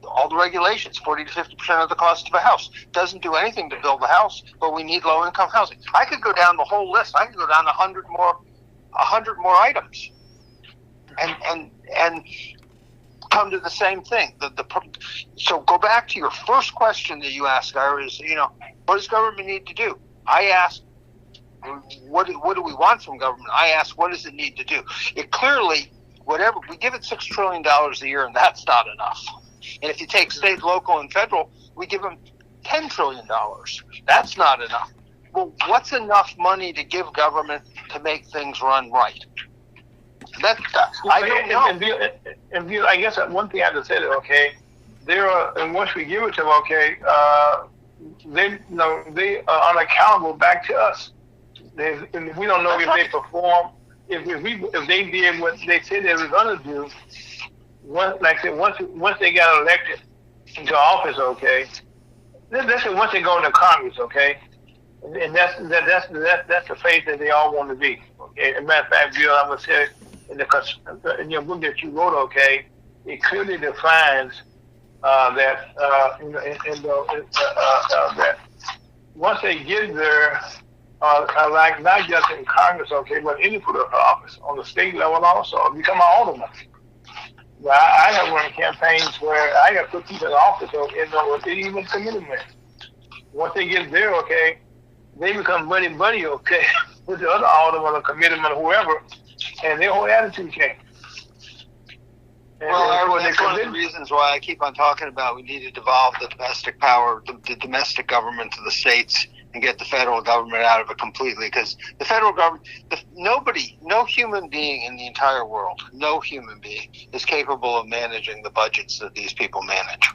all the regulations, 40 to 50% of the cost of a house, doesn't do anything to build a house, but we need low-income housing. I could go down the whole list. I could go down 100 more items. And come to the same thing. So go back to your first question that you asked, Ira, is, what does government need to do? I asked, what do we want from government? I asked, what does it need to do? It clearly, whatever, we give it $6 trillion a year, and that's not enough. And if you take state, local, and federal, we give them $10 trillion. That's not enough. Well, what's enough money to give government to make things run right? I don't know. And I guess one thing I have to say that, okay, and once we give it to them, okay, they are unaccountable back to us. And we don't know if they perform, if they did what they said they were going to do. Once they got elected into office, okay, let's say once they go into Congress, okay, and that's the faith that they all want to be. Okay, as a matter of fact, Bill, I'm gonna say in your book that you wrote, okay, it clearly defines that that once they get there, like not just in Congress, okay, but any political office on the state level also, become an alderman. Well, I have run campaigns where I got put people in office, okay, even committeemen. Once they get there, okay, they become buddy, okay, with the other alderman or committeeman or whoever, and their whole attitude changes. Well, that's one of the reasons why I keep on talking about we need to devolve the domestic power, the domestic government to the states and get the federal government out of it completely. Because the federal government, no human being in the entire world, no human being is capable of managing the budgets that these people manage.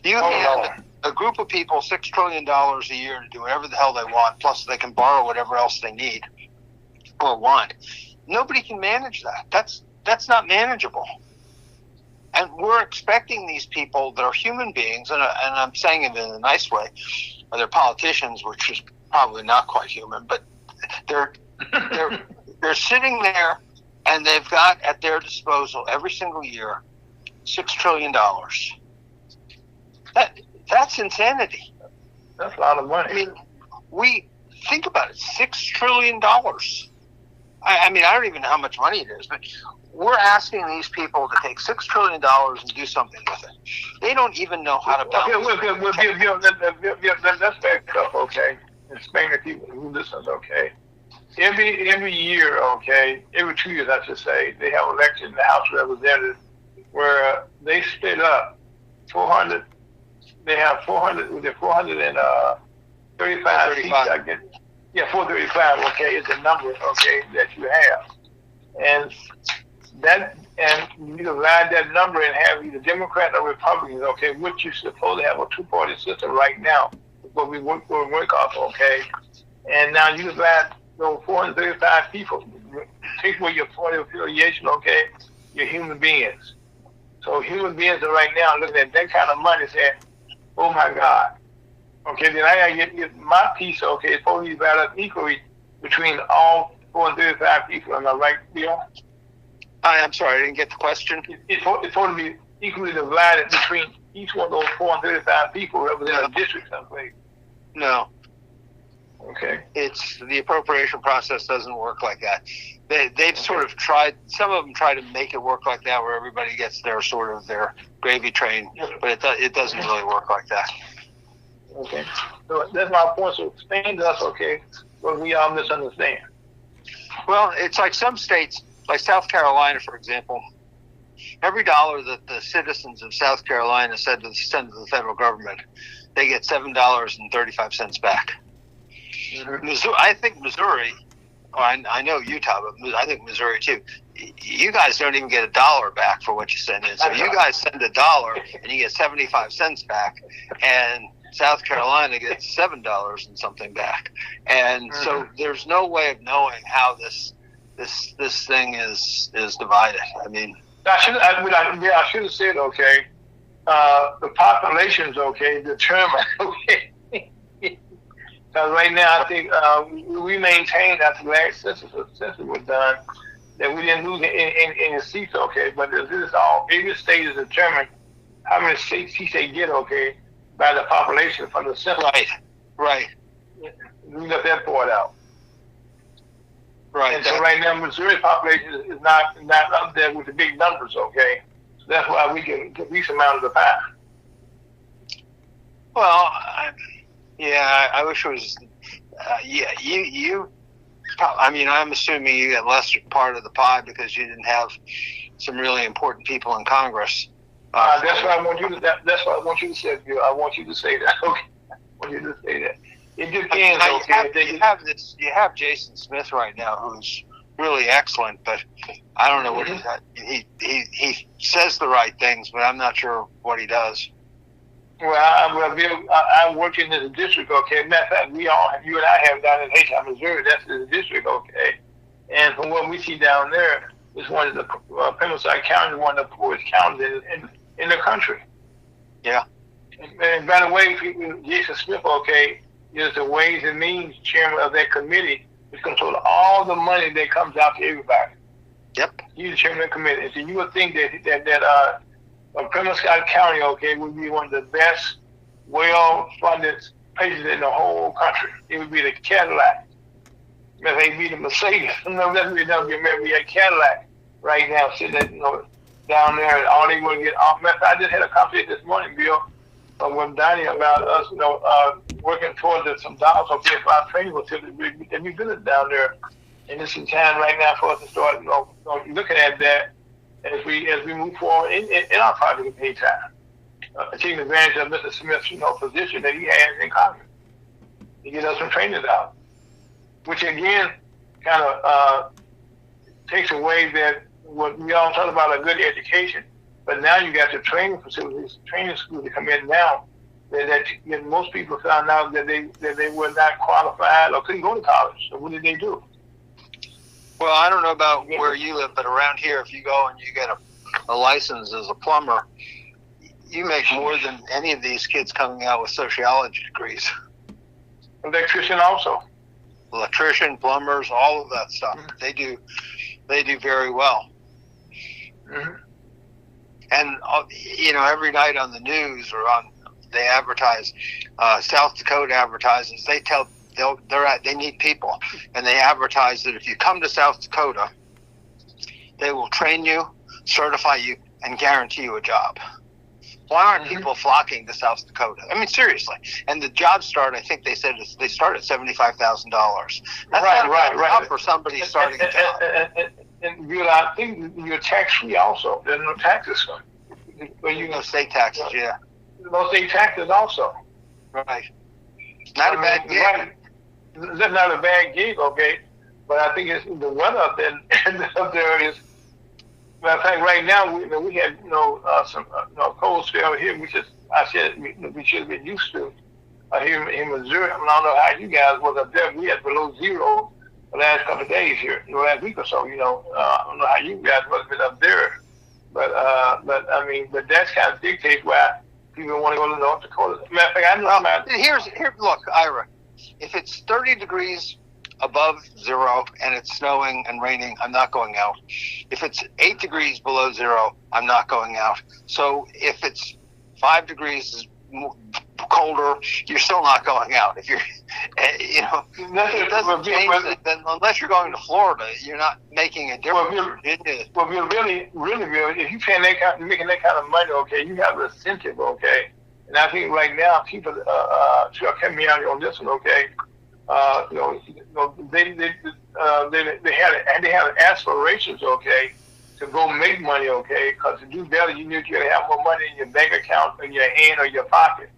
You hand a group of people $6 trillion a year to do whatever the hell they want, plus they can borrow whatever else they need or want. Nobody can manage that. That's not manageable. And we're expecting these people that are human beings, and I'm saying it in a nice way, or they're politicians, which is probably not quite human, but they're sitting there, and they've got at their disposal every single year $6 trillion. That's insanity. That's a lot of money. I mean, we think about it, $6 trillion. I mean, I don't even know how much money it is, but we're asking these people to take $6 trillion and do something with it. They don't even know how to balance. Let's back up, okay? Explain to people who listen, okay? Every year, okay, every 2 years, I should say, they have elections in the House of Representatives where they split up 400. They have 400. With 435 seats, I guess. Yeah, 435. Okay, is the number, okay, that you have, and you divide that number and have either Democrat or Republicans, okay, which you're supposed to have a two-party system right now, what we work off, okay, and now you divide those 435 people, take away your party affiliation, okay, you're human beings. So human beings are right now looking at that kind of money saying, oh my God. Okay, then I gotta get my piece, okay, it's supposed to be divided up equally between all 435 people. Am I right, Bill? I'm sorry, I didn't get the question. It's supposed to be equally divided between each one of those 435 people representing a district someplace. No. Okay. It's the appropriation process doesn't work like that. They've sort of tried. Some of them try to make it work like that, where everybody gets their sort of their gravy train, but it doesn't really work like that. Okay. So that's my point. So explain to us, okay, what we all misunderstand. Well, it's like some states, like South Carolina, for example. Every dollar that the citizens of South Carolina send to the federal government, they get $7.35 back. Missouri, I think Missouri, I know Utah, but I think Missouri too. You guys don't even get $1 back for what you send in. So you guys send $1 and you get 75 cents back, and South Carolina gets $7 and something back. And so there's no way of knowing how this thing is divided. I mean, I should have said, okay, the population's okay, determined, okay. Because right now, I think we maintained after the last census was done that we didn't lose any seats, okay. But this is all, every state is determined how many seats they get, okay, by the population from the census. Right. We got that part out. Right. And so right now, Missouri population is not up there with the big numbers, okay. So that's why we get the least amount of the pie. Well, I wish it was. You. I mean, I'm assuming you get less part of the pie because you didn't have some really important people in Congress. That's what I want you to. That's what I want you to say, Bill. I want you to say that. Okay. I want you to say that. It depends. You have Jason Smith right now, who's really excellent, but I don't know what he says the right things, but I'm not sure what he does. Well, Bill, I work in this district, okay. Matter of fact, you and I have down in Haytown, Missouri. That's the district, okay. And from what we see down there, it's one of the Pembroke County, one of the poorest counties in the country. Yeah. And by the way, Jason Smith, okay, is the Ways and Means chairman of that committee, which controls all the money that comes out to everybody. Yep. He's the chairman of the committee. And so you would think that Pembroke County, okay, would be one of the best, well-funded places in the whole country. It would be the Cadillac. Maybe be the Mercedes. No, that's really not be a Cadillac right now, sitting down there, and all they want to get off. I just had a conversation this morning, Bill, with Donnie about us, working towards some dollars okay for our training facility. We've been good down there, and this is time right now for us to start, looking at that as we move forward in our project pay time, taking advantage of Mr. Smith's position that he has in Congress to get us some trainers out, which again kind of takes away that what we all talk about a good education, but now you got the training facilities, training schools that come in now that most people found out that they were not qualified or couldn't go to college. So what did they do? Well, I don't know about where you live, but around here, if you go and you get a license as a plumber, you make more than any of these kids coming out with sociology degrees. Electrician also. Electrician, plumbers, all of that stuff. Mm-hmm. They do very well. Mm-hmm. And every night on the news or they advertise. South Dakota advertises. They tell they need people, and they advertise that if you come to South Dakota, they will train you, certify you, and guarantee you a job. Why aren't people flocking to South Dakota? I mean, seriously. And the jobs start, I think they said they start at $75,000. That's right. For somebody starting a job. And I think you're tax-free also. There's no taxes. No state taxes, yeah. No state taxes also. Right. Not a bad gig. Right. That's not a bad gig, okay? But I think it's the weather up there is. Matter of fact, right now we had some cold spell here, which is I said we should have been used to here in Missouri. I don't know how you guys was up there. We had below zero the last couple of days here, last week or so. I don't know how you guys must have been up there, but that's kind of dictates why people want to go to North Dakota. Matter of fact, I know. Look, Ira, if it's 30 degrees above zero and it's snowing and raining, I'm not going out. If it's 8 degrees below zero, I'm not going out. So if it's 5 degrees colder, you're still not going out. If you're, it doesn't change it. Then unless you're going to Florida, you're not making a difference. Well, if you're really, if you're making that kind of money, okay, you have an incentive, okay. And I think right now people, Chuck, help me out on this one, okay. They had aspirations, okay, to go make money, okay, because to do better, you need to have more money in your bank account, in your hand, or your pocket,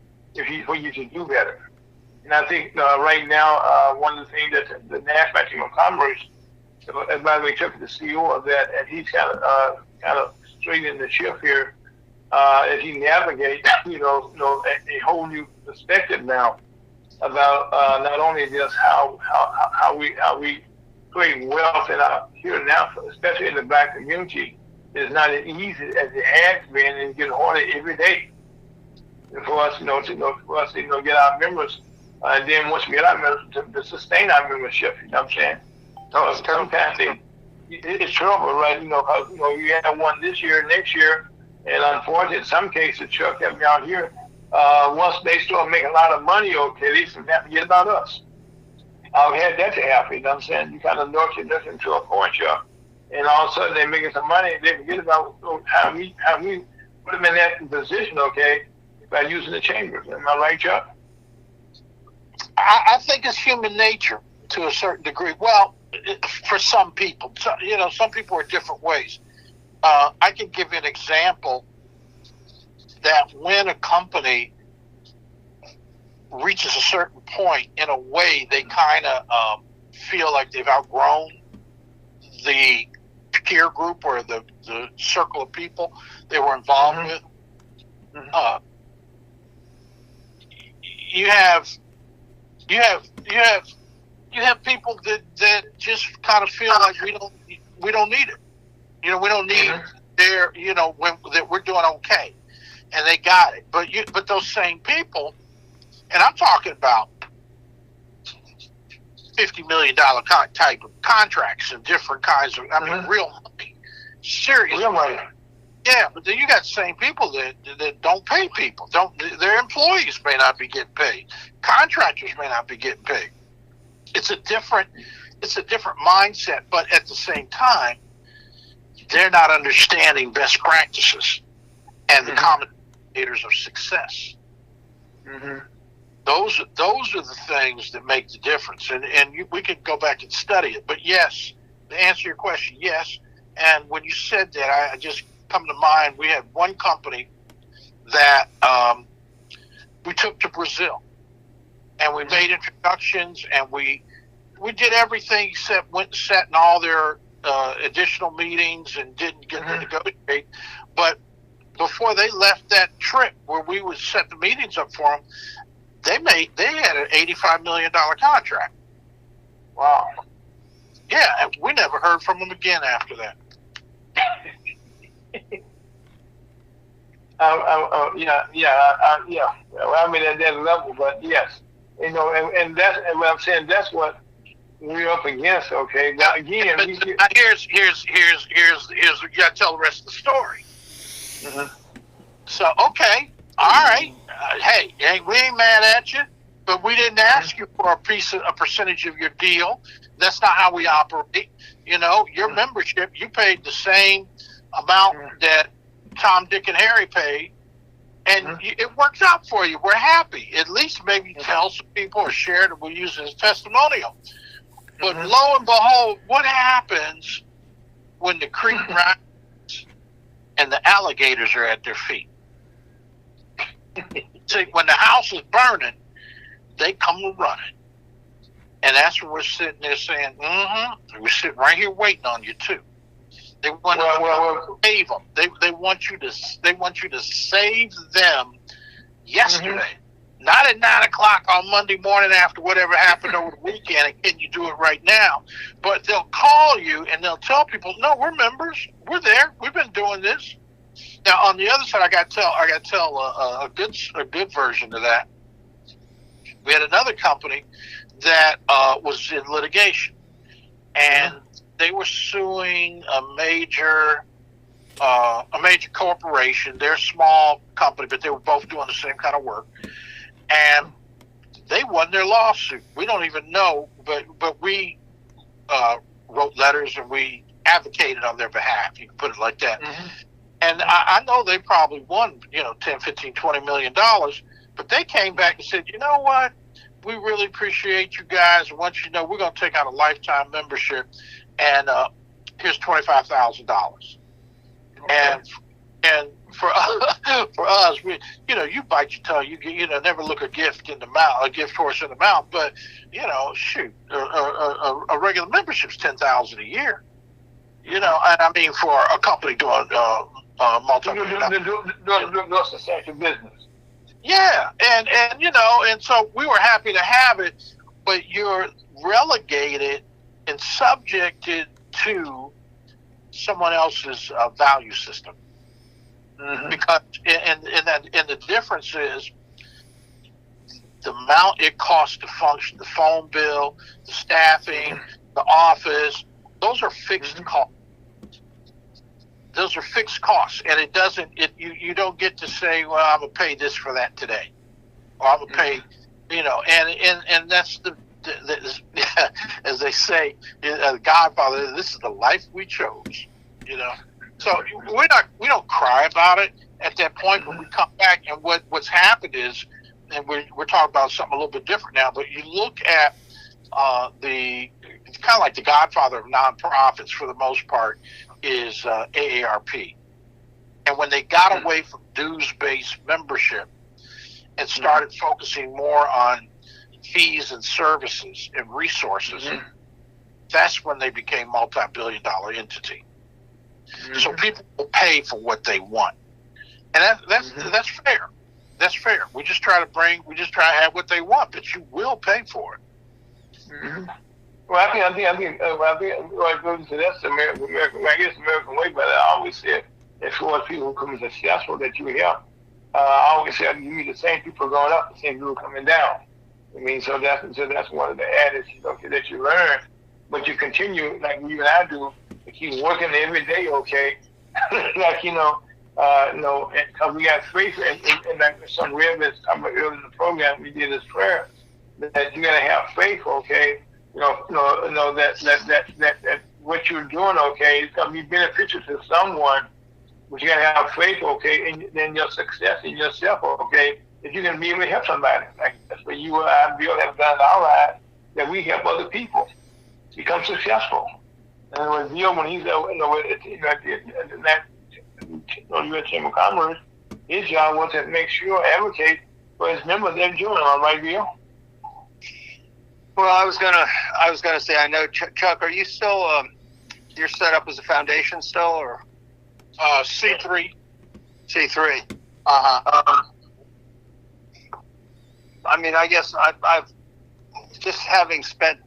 for you to do better. And I think right now, one of the things that the National Chamber of Commerce, and by the way, Chuck is the CEO of that, and he's kind of straightening the ship here as he navigates, a whole new perspective now about not only just how we create wealth in our here and now, especially in the Black community, is not as easy as it has been, and getting harder every day. And for us, to get our members, and then once we get our members, to sustain our membership. You know what I'm saying? So sometimes it's trouble, right? Because you have one this year, next year, and unfortunately, in some cases, Chuck, help me out here. Once they start making a lot of money, okay, they have to forget about us. I've had that to happen, you know what I'm saying? You kind of nurture to a point, Chuck, and all of a sudden they're making some money, and they forget about how we put them in that position, okay, by using the chambers. Am I right, Chuck? I think it's human nature to a certain degree. Well, for some people, some people are different ways. I can give you an example that when a company reaches a certain point, in a way, they kind of feel like they've outgrown the peer group or the circle of people they were involved with. You have people that just kind of feel like we don't need it. We don't need their that we're doing okay. And they got it, but those same people, and I'm talking about $50 million type of contracts and different kinds of, real money, serious money. Yeah, but then you got the same people that don't pay people. Their employees may not be getting paid. Contractors may not be getting paid. It's a different mindset, but at the same time, they're not understanding best practices and the common indicators of success. Those are the things that make the difference, and we could go back and study it. But yes, to answer your question, yes. And when you said that, I just come to mind. We had one company that we took to Brazil, and we made introductions, and we did everything except went and sat in all their additional meetings and didn't get to negotiate. But before they left that trip where we would set the meetings up for them, they had an $85 million contract. Wow. Yeah, and we never heard from them again after that. Yeah. Well, I mean, at that level, but yes, and that's what I'm saying. That's what we're up against. Okay. Now again, here's you got to tell the rest of the story. So okay, all right. Hey, we ain't mad at you, but we didn't ask you for a percentage of your deal. That's not how we operate. Your membership, you paid the same amount that Tom, Dick, and Harry paid, and it works out for you. We're happy. At least maybe tell some people or share it, and we'll use it as testimonial. But lo and behold, what happens when the creek rises and the alligators are at their feet? See, when the house is burning, they come running. And that's when we're sitting there saying, we're sitting right here waiting on you too. They want to save them. They want you to save them yesterday. Not at 9 o'clock on Monday morning after whatever happened over the weekend, and can you do it right now? But they'll call you and they'll tell people, no, we're members. We're there. We've been doing this. Now on the other side, I got to tell a good version of that. We had another company that was in litigation, and they were suing a major corporation. They're a small company, but they were both doing the same kind of work. And they won their lawsuit. We don't even know, but we wrote letters and we advocated on their behalf. You can put it like that. And I know they probably won, $10, $15, $20 million. But they came back and said, you know what? We really appreciate you guys. And once you know, we're going to take out a lifetime membership. And here's $25,000. And for us, we, you bite your tongue. You never look a gift in the mouth, a gift horse in the mouth. But shoot, a regular membership's $10,000 a year. And I mean for a company doing multi-million doing substantial business. Yeah, and so we were happy to have it, but you're relegated and subjected to someone else's value system. Because and the difference is the amount it costs to function, the phone bill, the staffing, the office, those are fixed costs. Those are fixed costs, and you don't get to say, well, I'm gonna pay this for that today, or I'm gonna pay, and that's the as they say, Godfather, this is the life we chose, So we don't cry about it at that point, but we come back, and what's happened is, and we're talking about something a little bit different now, but you look at it's kind of like the Godfather of nonprofits for the most part is AARP. And when they got away from dues-based membership and started focusing more on fees and services and resources, that's when they became multi-billion-dollar entity. So people will pay for what they want, and that's fair. That's fair. We just try to have what they want, but you will pay for it. Well, I think that's the American. I guess American way, but I always said as far as people who become successful that you help. I always said you meet the same people going up, the same people coming down. I mean, so that's one of the adages that you learn, but you continue like you and I do. To keep working every day, okay? Like because we got faith, and like some rabbis talking about earlier in the program, we did this prayer that you gotta have faith, okay? That what you're doing, okay, it's gonna be beneficial to someone, but you gotta have faith, okay, and then your success in yourself, okay, that you're gonna be able to help somebody. Like that's what you and I, Bill, have done in our lives, that we help other people become successful. And with Bill, when he's at the U.S. Chamber of Commerce, his job was to make sure, advocate for his members they're doing. All right, Bill? Well, I was gonna say, I know, Chuck, are you still you're set up as a foundation still, or C3? C3. I mean, I guess I've just having spent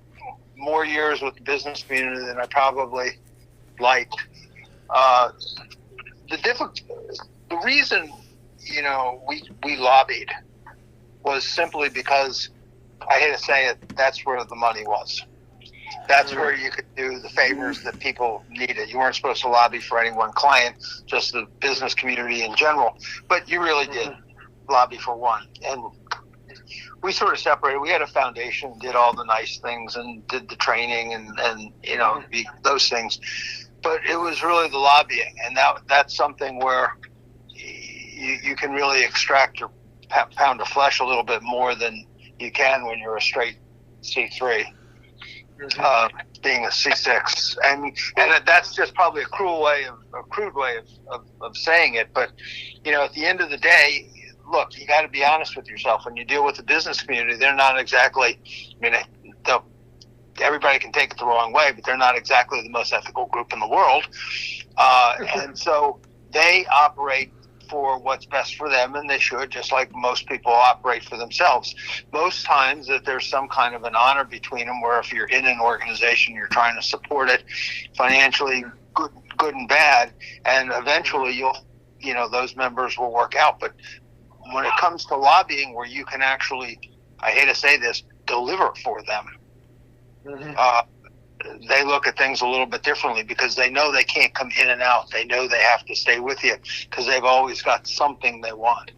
more years with the business community than I probably liked. The reason we lobbied was simply because, I hate to say it, that's where the money was. That's where you could do the favors that people needed. You weren't supposed to lobby for any one client, just the business community in general, but you really did lobby for one. And we sort of separated. We had a foundation, did all the nice things, and did the training, and those things. But it was really the lobbying, and that's something where you can really extract your pound of flesh a little bit more than you can when you're a straight C3. Being a C6, and that's just probably a crude way of saying it. But at the end of the day, look, you got to be honest with yourself. When you deal with the business community, they're not exactly. Everybody can take it the wrong way, but they're not exactly the most ethical group in the world, and so they operate for what's best for them, and they should, just like most people operate for themselves. Most times that there's some kind of an honor between them, where if you're in an organization, you're trying to support it financially, good and bad, and eventually those members will work out. But when it comes to lobbying, where you can actually, I hate to say this, deliver for them, they look at things a little bit differently, because they know they can't come in and out. They know they have to stay with you because they've always got something they want.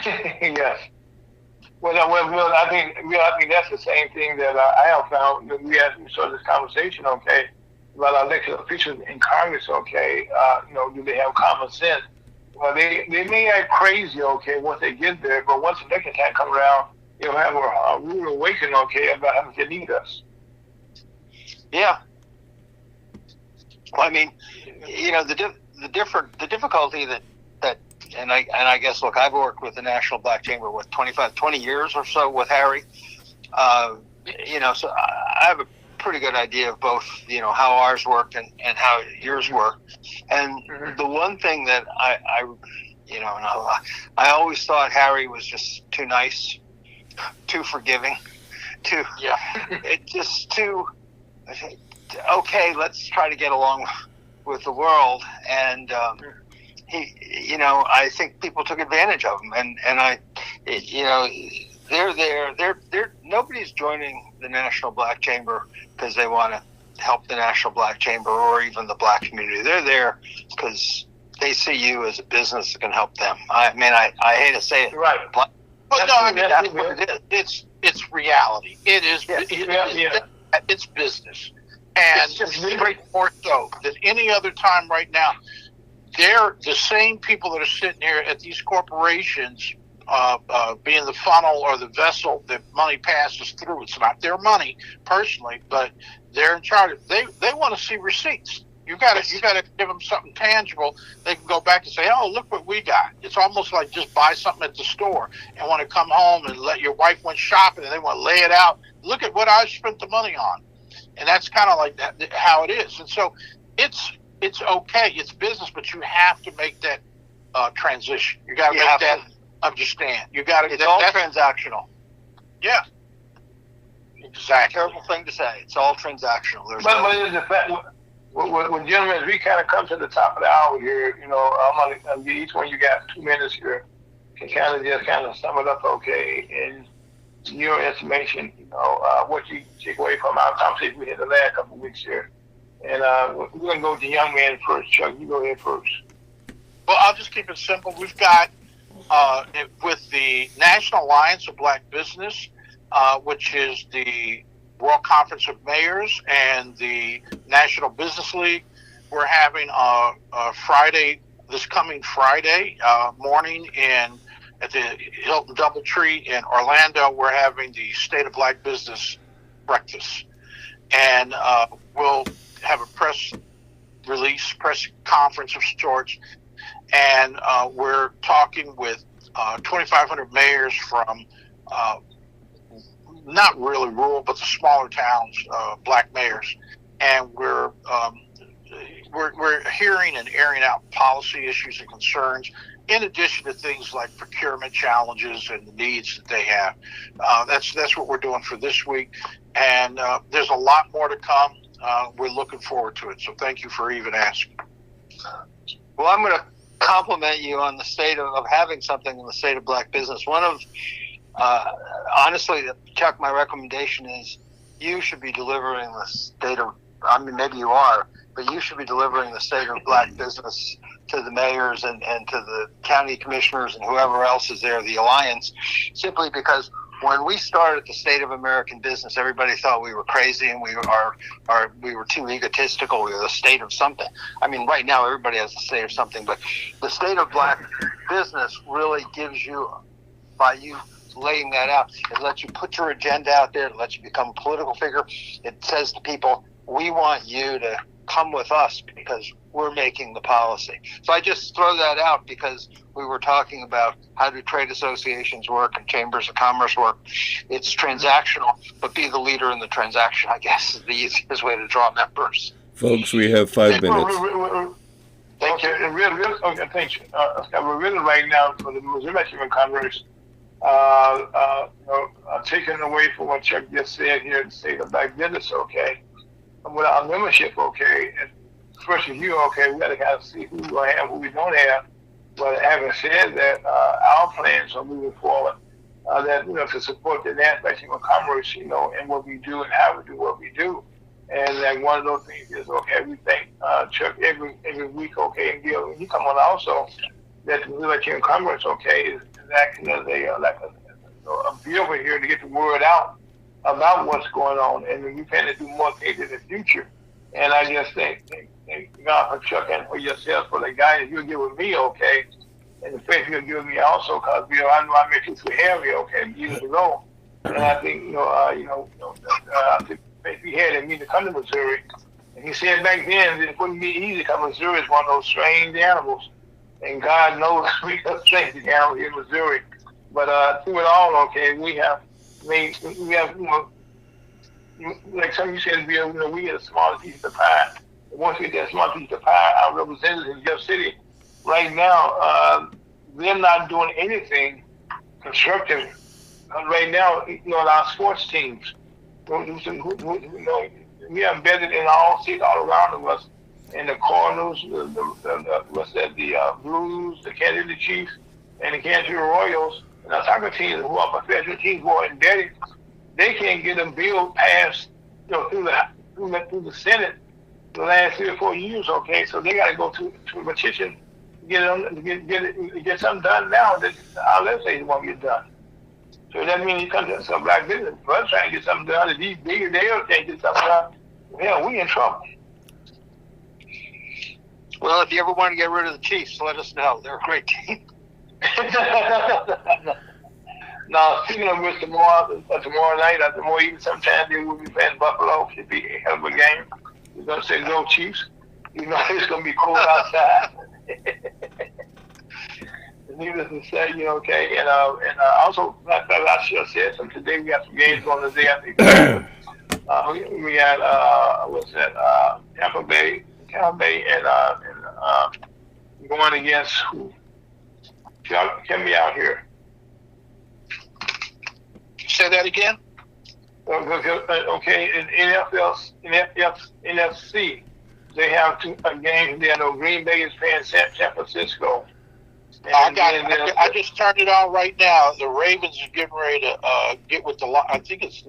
Yes. Well, I think that's the same thing that I have found. We started this conversation, okay, about our elected officials in Congress, okay. Do they have common sense? Well, they may act crazy, okay, once they get there, but once election time comes around, they'll have a rude awakening, okay, about how much they need us. Yeah. Well, I mean, the difficulty that and I guess, look, I've worked with the National Black Chamber with 20 years or so with Harry. So I have a pretty good idea of both, how ours work and how yours work. And the one thing that I always thought Harry was just too nice, too forgiving, okay, let's try to get along with the world. And I think people took advantage of him, and they're there. They're nobody's joining the National Black Chamber because they want to help the National Black Chamber or even the black community. They're there because they see you as a business that can help them. I mean, I hate to say it, right? But no, I mean, that's what it is. It's reality. It is. It's business, and it's just more so than any other time right now. They're the same people that are sitting here at these corporations, being the funnel or the vessel that money passes through. It's not their money personally, but they're in charge. They want to see receipts. You got to give them something tangible. They can go back and say, "Oh, look what we got." It's almost like just buy something at the store and want to come home and let your wife went shopping and they want to lay it out. Look at what I spent the money on, and that's kind of like that how it is. And so it's okay. It's business, but you have to make that transition. You got to make that understand. You got to. It's all transactional. Yeah. Exactly. Terrible thing to say. It's all transactional. But it is the fact. Well, gentlemen, as we kind of come to the top of the hour here, I'm going to give each one, you got 2 minutes here, to kind of sum it up, okay, and your estimation, what you take away from our conversation we had the last couple of weeks here. And we're going to go with the young man first. Chuck, you go ahead first. Well, I'll just keep it simple. We've got, with the National Alliance of Black Business, which is the World Conference of Mayors and the National Business League, we're having a Friday, this coming Friday morning at the Hilton Doubletree in Orlando. We're having the State of Black Business breakfast, and we'll have a press release, press conference of sorts, and we're talking with 2,500 mayors from not really rural, but the smaller towns, black mayors, and we're hearing and airing out policy issues and concerns, in addition to things like procurement challenges and the needs that they have. That's what we're doing for this week, and there's a lot more to come. We're looking forward to it. So thank you for even asking. Well, I'm going to compliment you on the state of having something in the state of black business. One of honestly, Chuck, my recommendation is you should be delivering the state of, maybe you are, but you should be delivering the state of black business to the mayors and to the county commissioners and whoever else is there, the alliance, simply because when we started the State of American Business, everybody thought we were crazy and we were too egotistical. We were the state of something. I mean, right now everybody has the state of something, but the state of black business really gives you, by you laying that out, it lets you put your agenda out there. It lets you become a political figure. It says to people, we want you to come with us because we're making the policy. So I just throw that out because we were talking about how do trade associations work and chambers of commerce work. It's transactional, but be the leader in the transaction, I guess, is the easiest way to draw members. Folks, we have 5 minutes. Thank you. Okay, thank you. We're really right now for the Missouri Chamber of Commerce, taking away from what Chuck just said here in the state of black business, okay? With our membership, okay, and first review, okay, we got to kind of see who we have, who we don't have. But having said that, our plans are moving forward. That to support the National Chamber of Commerce, and what we do and how we do what we do. And like one of those things is, okay, we thank Chuck every week, okay, and Gil, you come on also that the Missouri Chamber of Commerce, okay, is acting as a builder here to get the word out about what's going on, and we plan to do more things in the future. And I just thank God for Chuck and for yourself, for the guidance you'll give with me, okay, and the faith you'll give me also, because I know I made you too heavy, okay, years ago. And I think the faith he had in me to come to Missouri, and he said back then that it wouldn't be easy because Missouri is one of those strange animals, and God knows we have strange animals in Missouri. But through it all, okay, we have like some of you said, we get a smaller piece of the pie. And once we get that small piece of the pie, our representatives in Jeff City, right now, they're not doing anything constructive. Right now, our sports teams, we are embedded in all cities all around of us, and the Cardinals, the Blues, the Kansas City Chiefs, and the Kansas City Royals, and our soccer teams who are professional teams who are embedded. They can't get a bill passed, through the Senate the last 3 or 4 years. Okay, so they got to go to a petition to get something done now that our legislators won't get done. So that means you come to some black business, but trying to get something done. If these bigger deals can't get something done, hell, we in trouble. Well, if you ever want to get rid of the Chiefs, let us know. They're a great team. Now, speaking of which, tomorrow night, tomorrow evening, sometime they will be playing Buffalo. It'll be a hell of a game. We're going to say go Chiefs. It's going to be cold outside. Needless to say, okay. And also, I should have said something today. We got some games going today. I think we got, Tampa Bay, and going against who? Can be out here. Say that again. Okay, in NFC, they have a game there. Green Bay is playing San Francisco. I just turned it on right now. The Ravens are getting ready to get with the. I think it's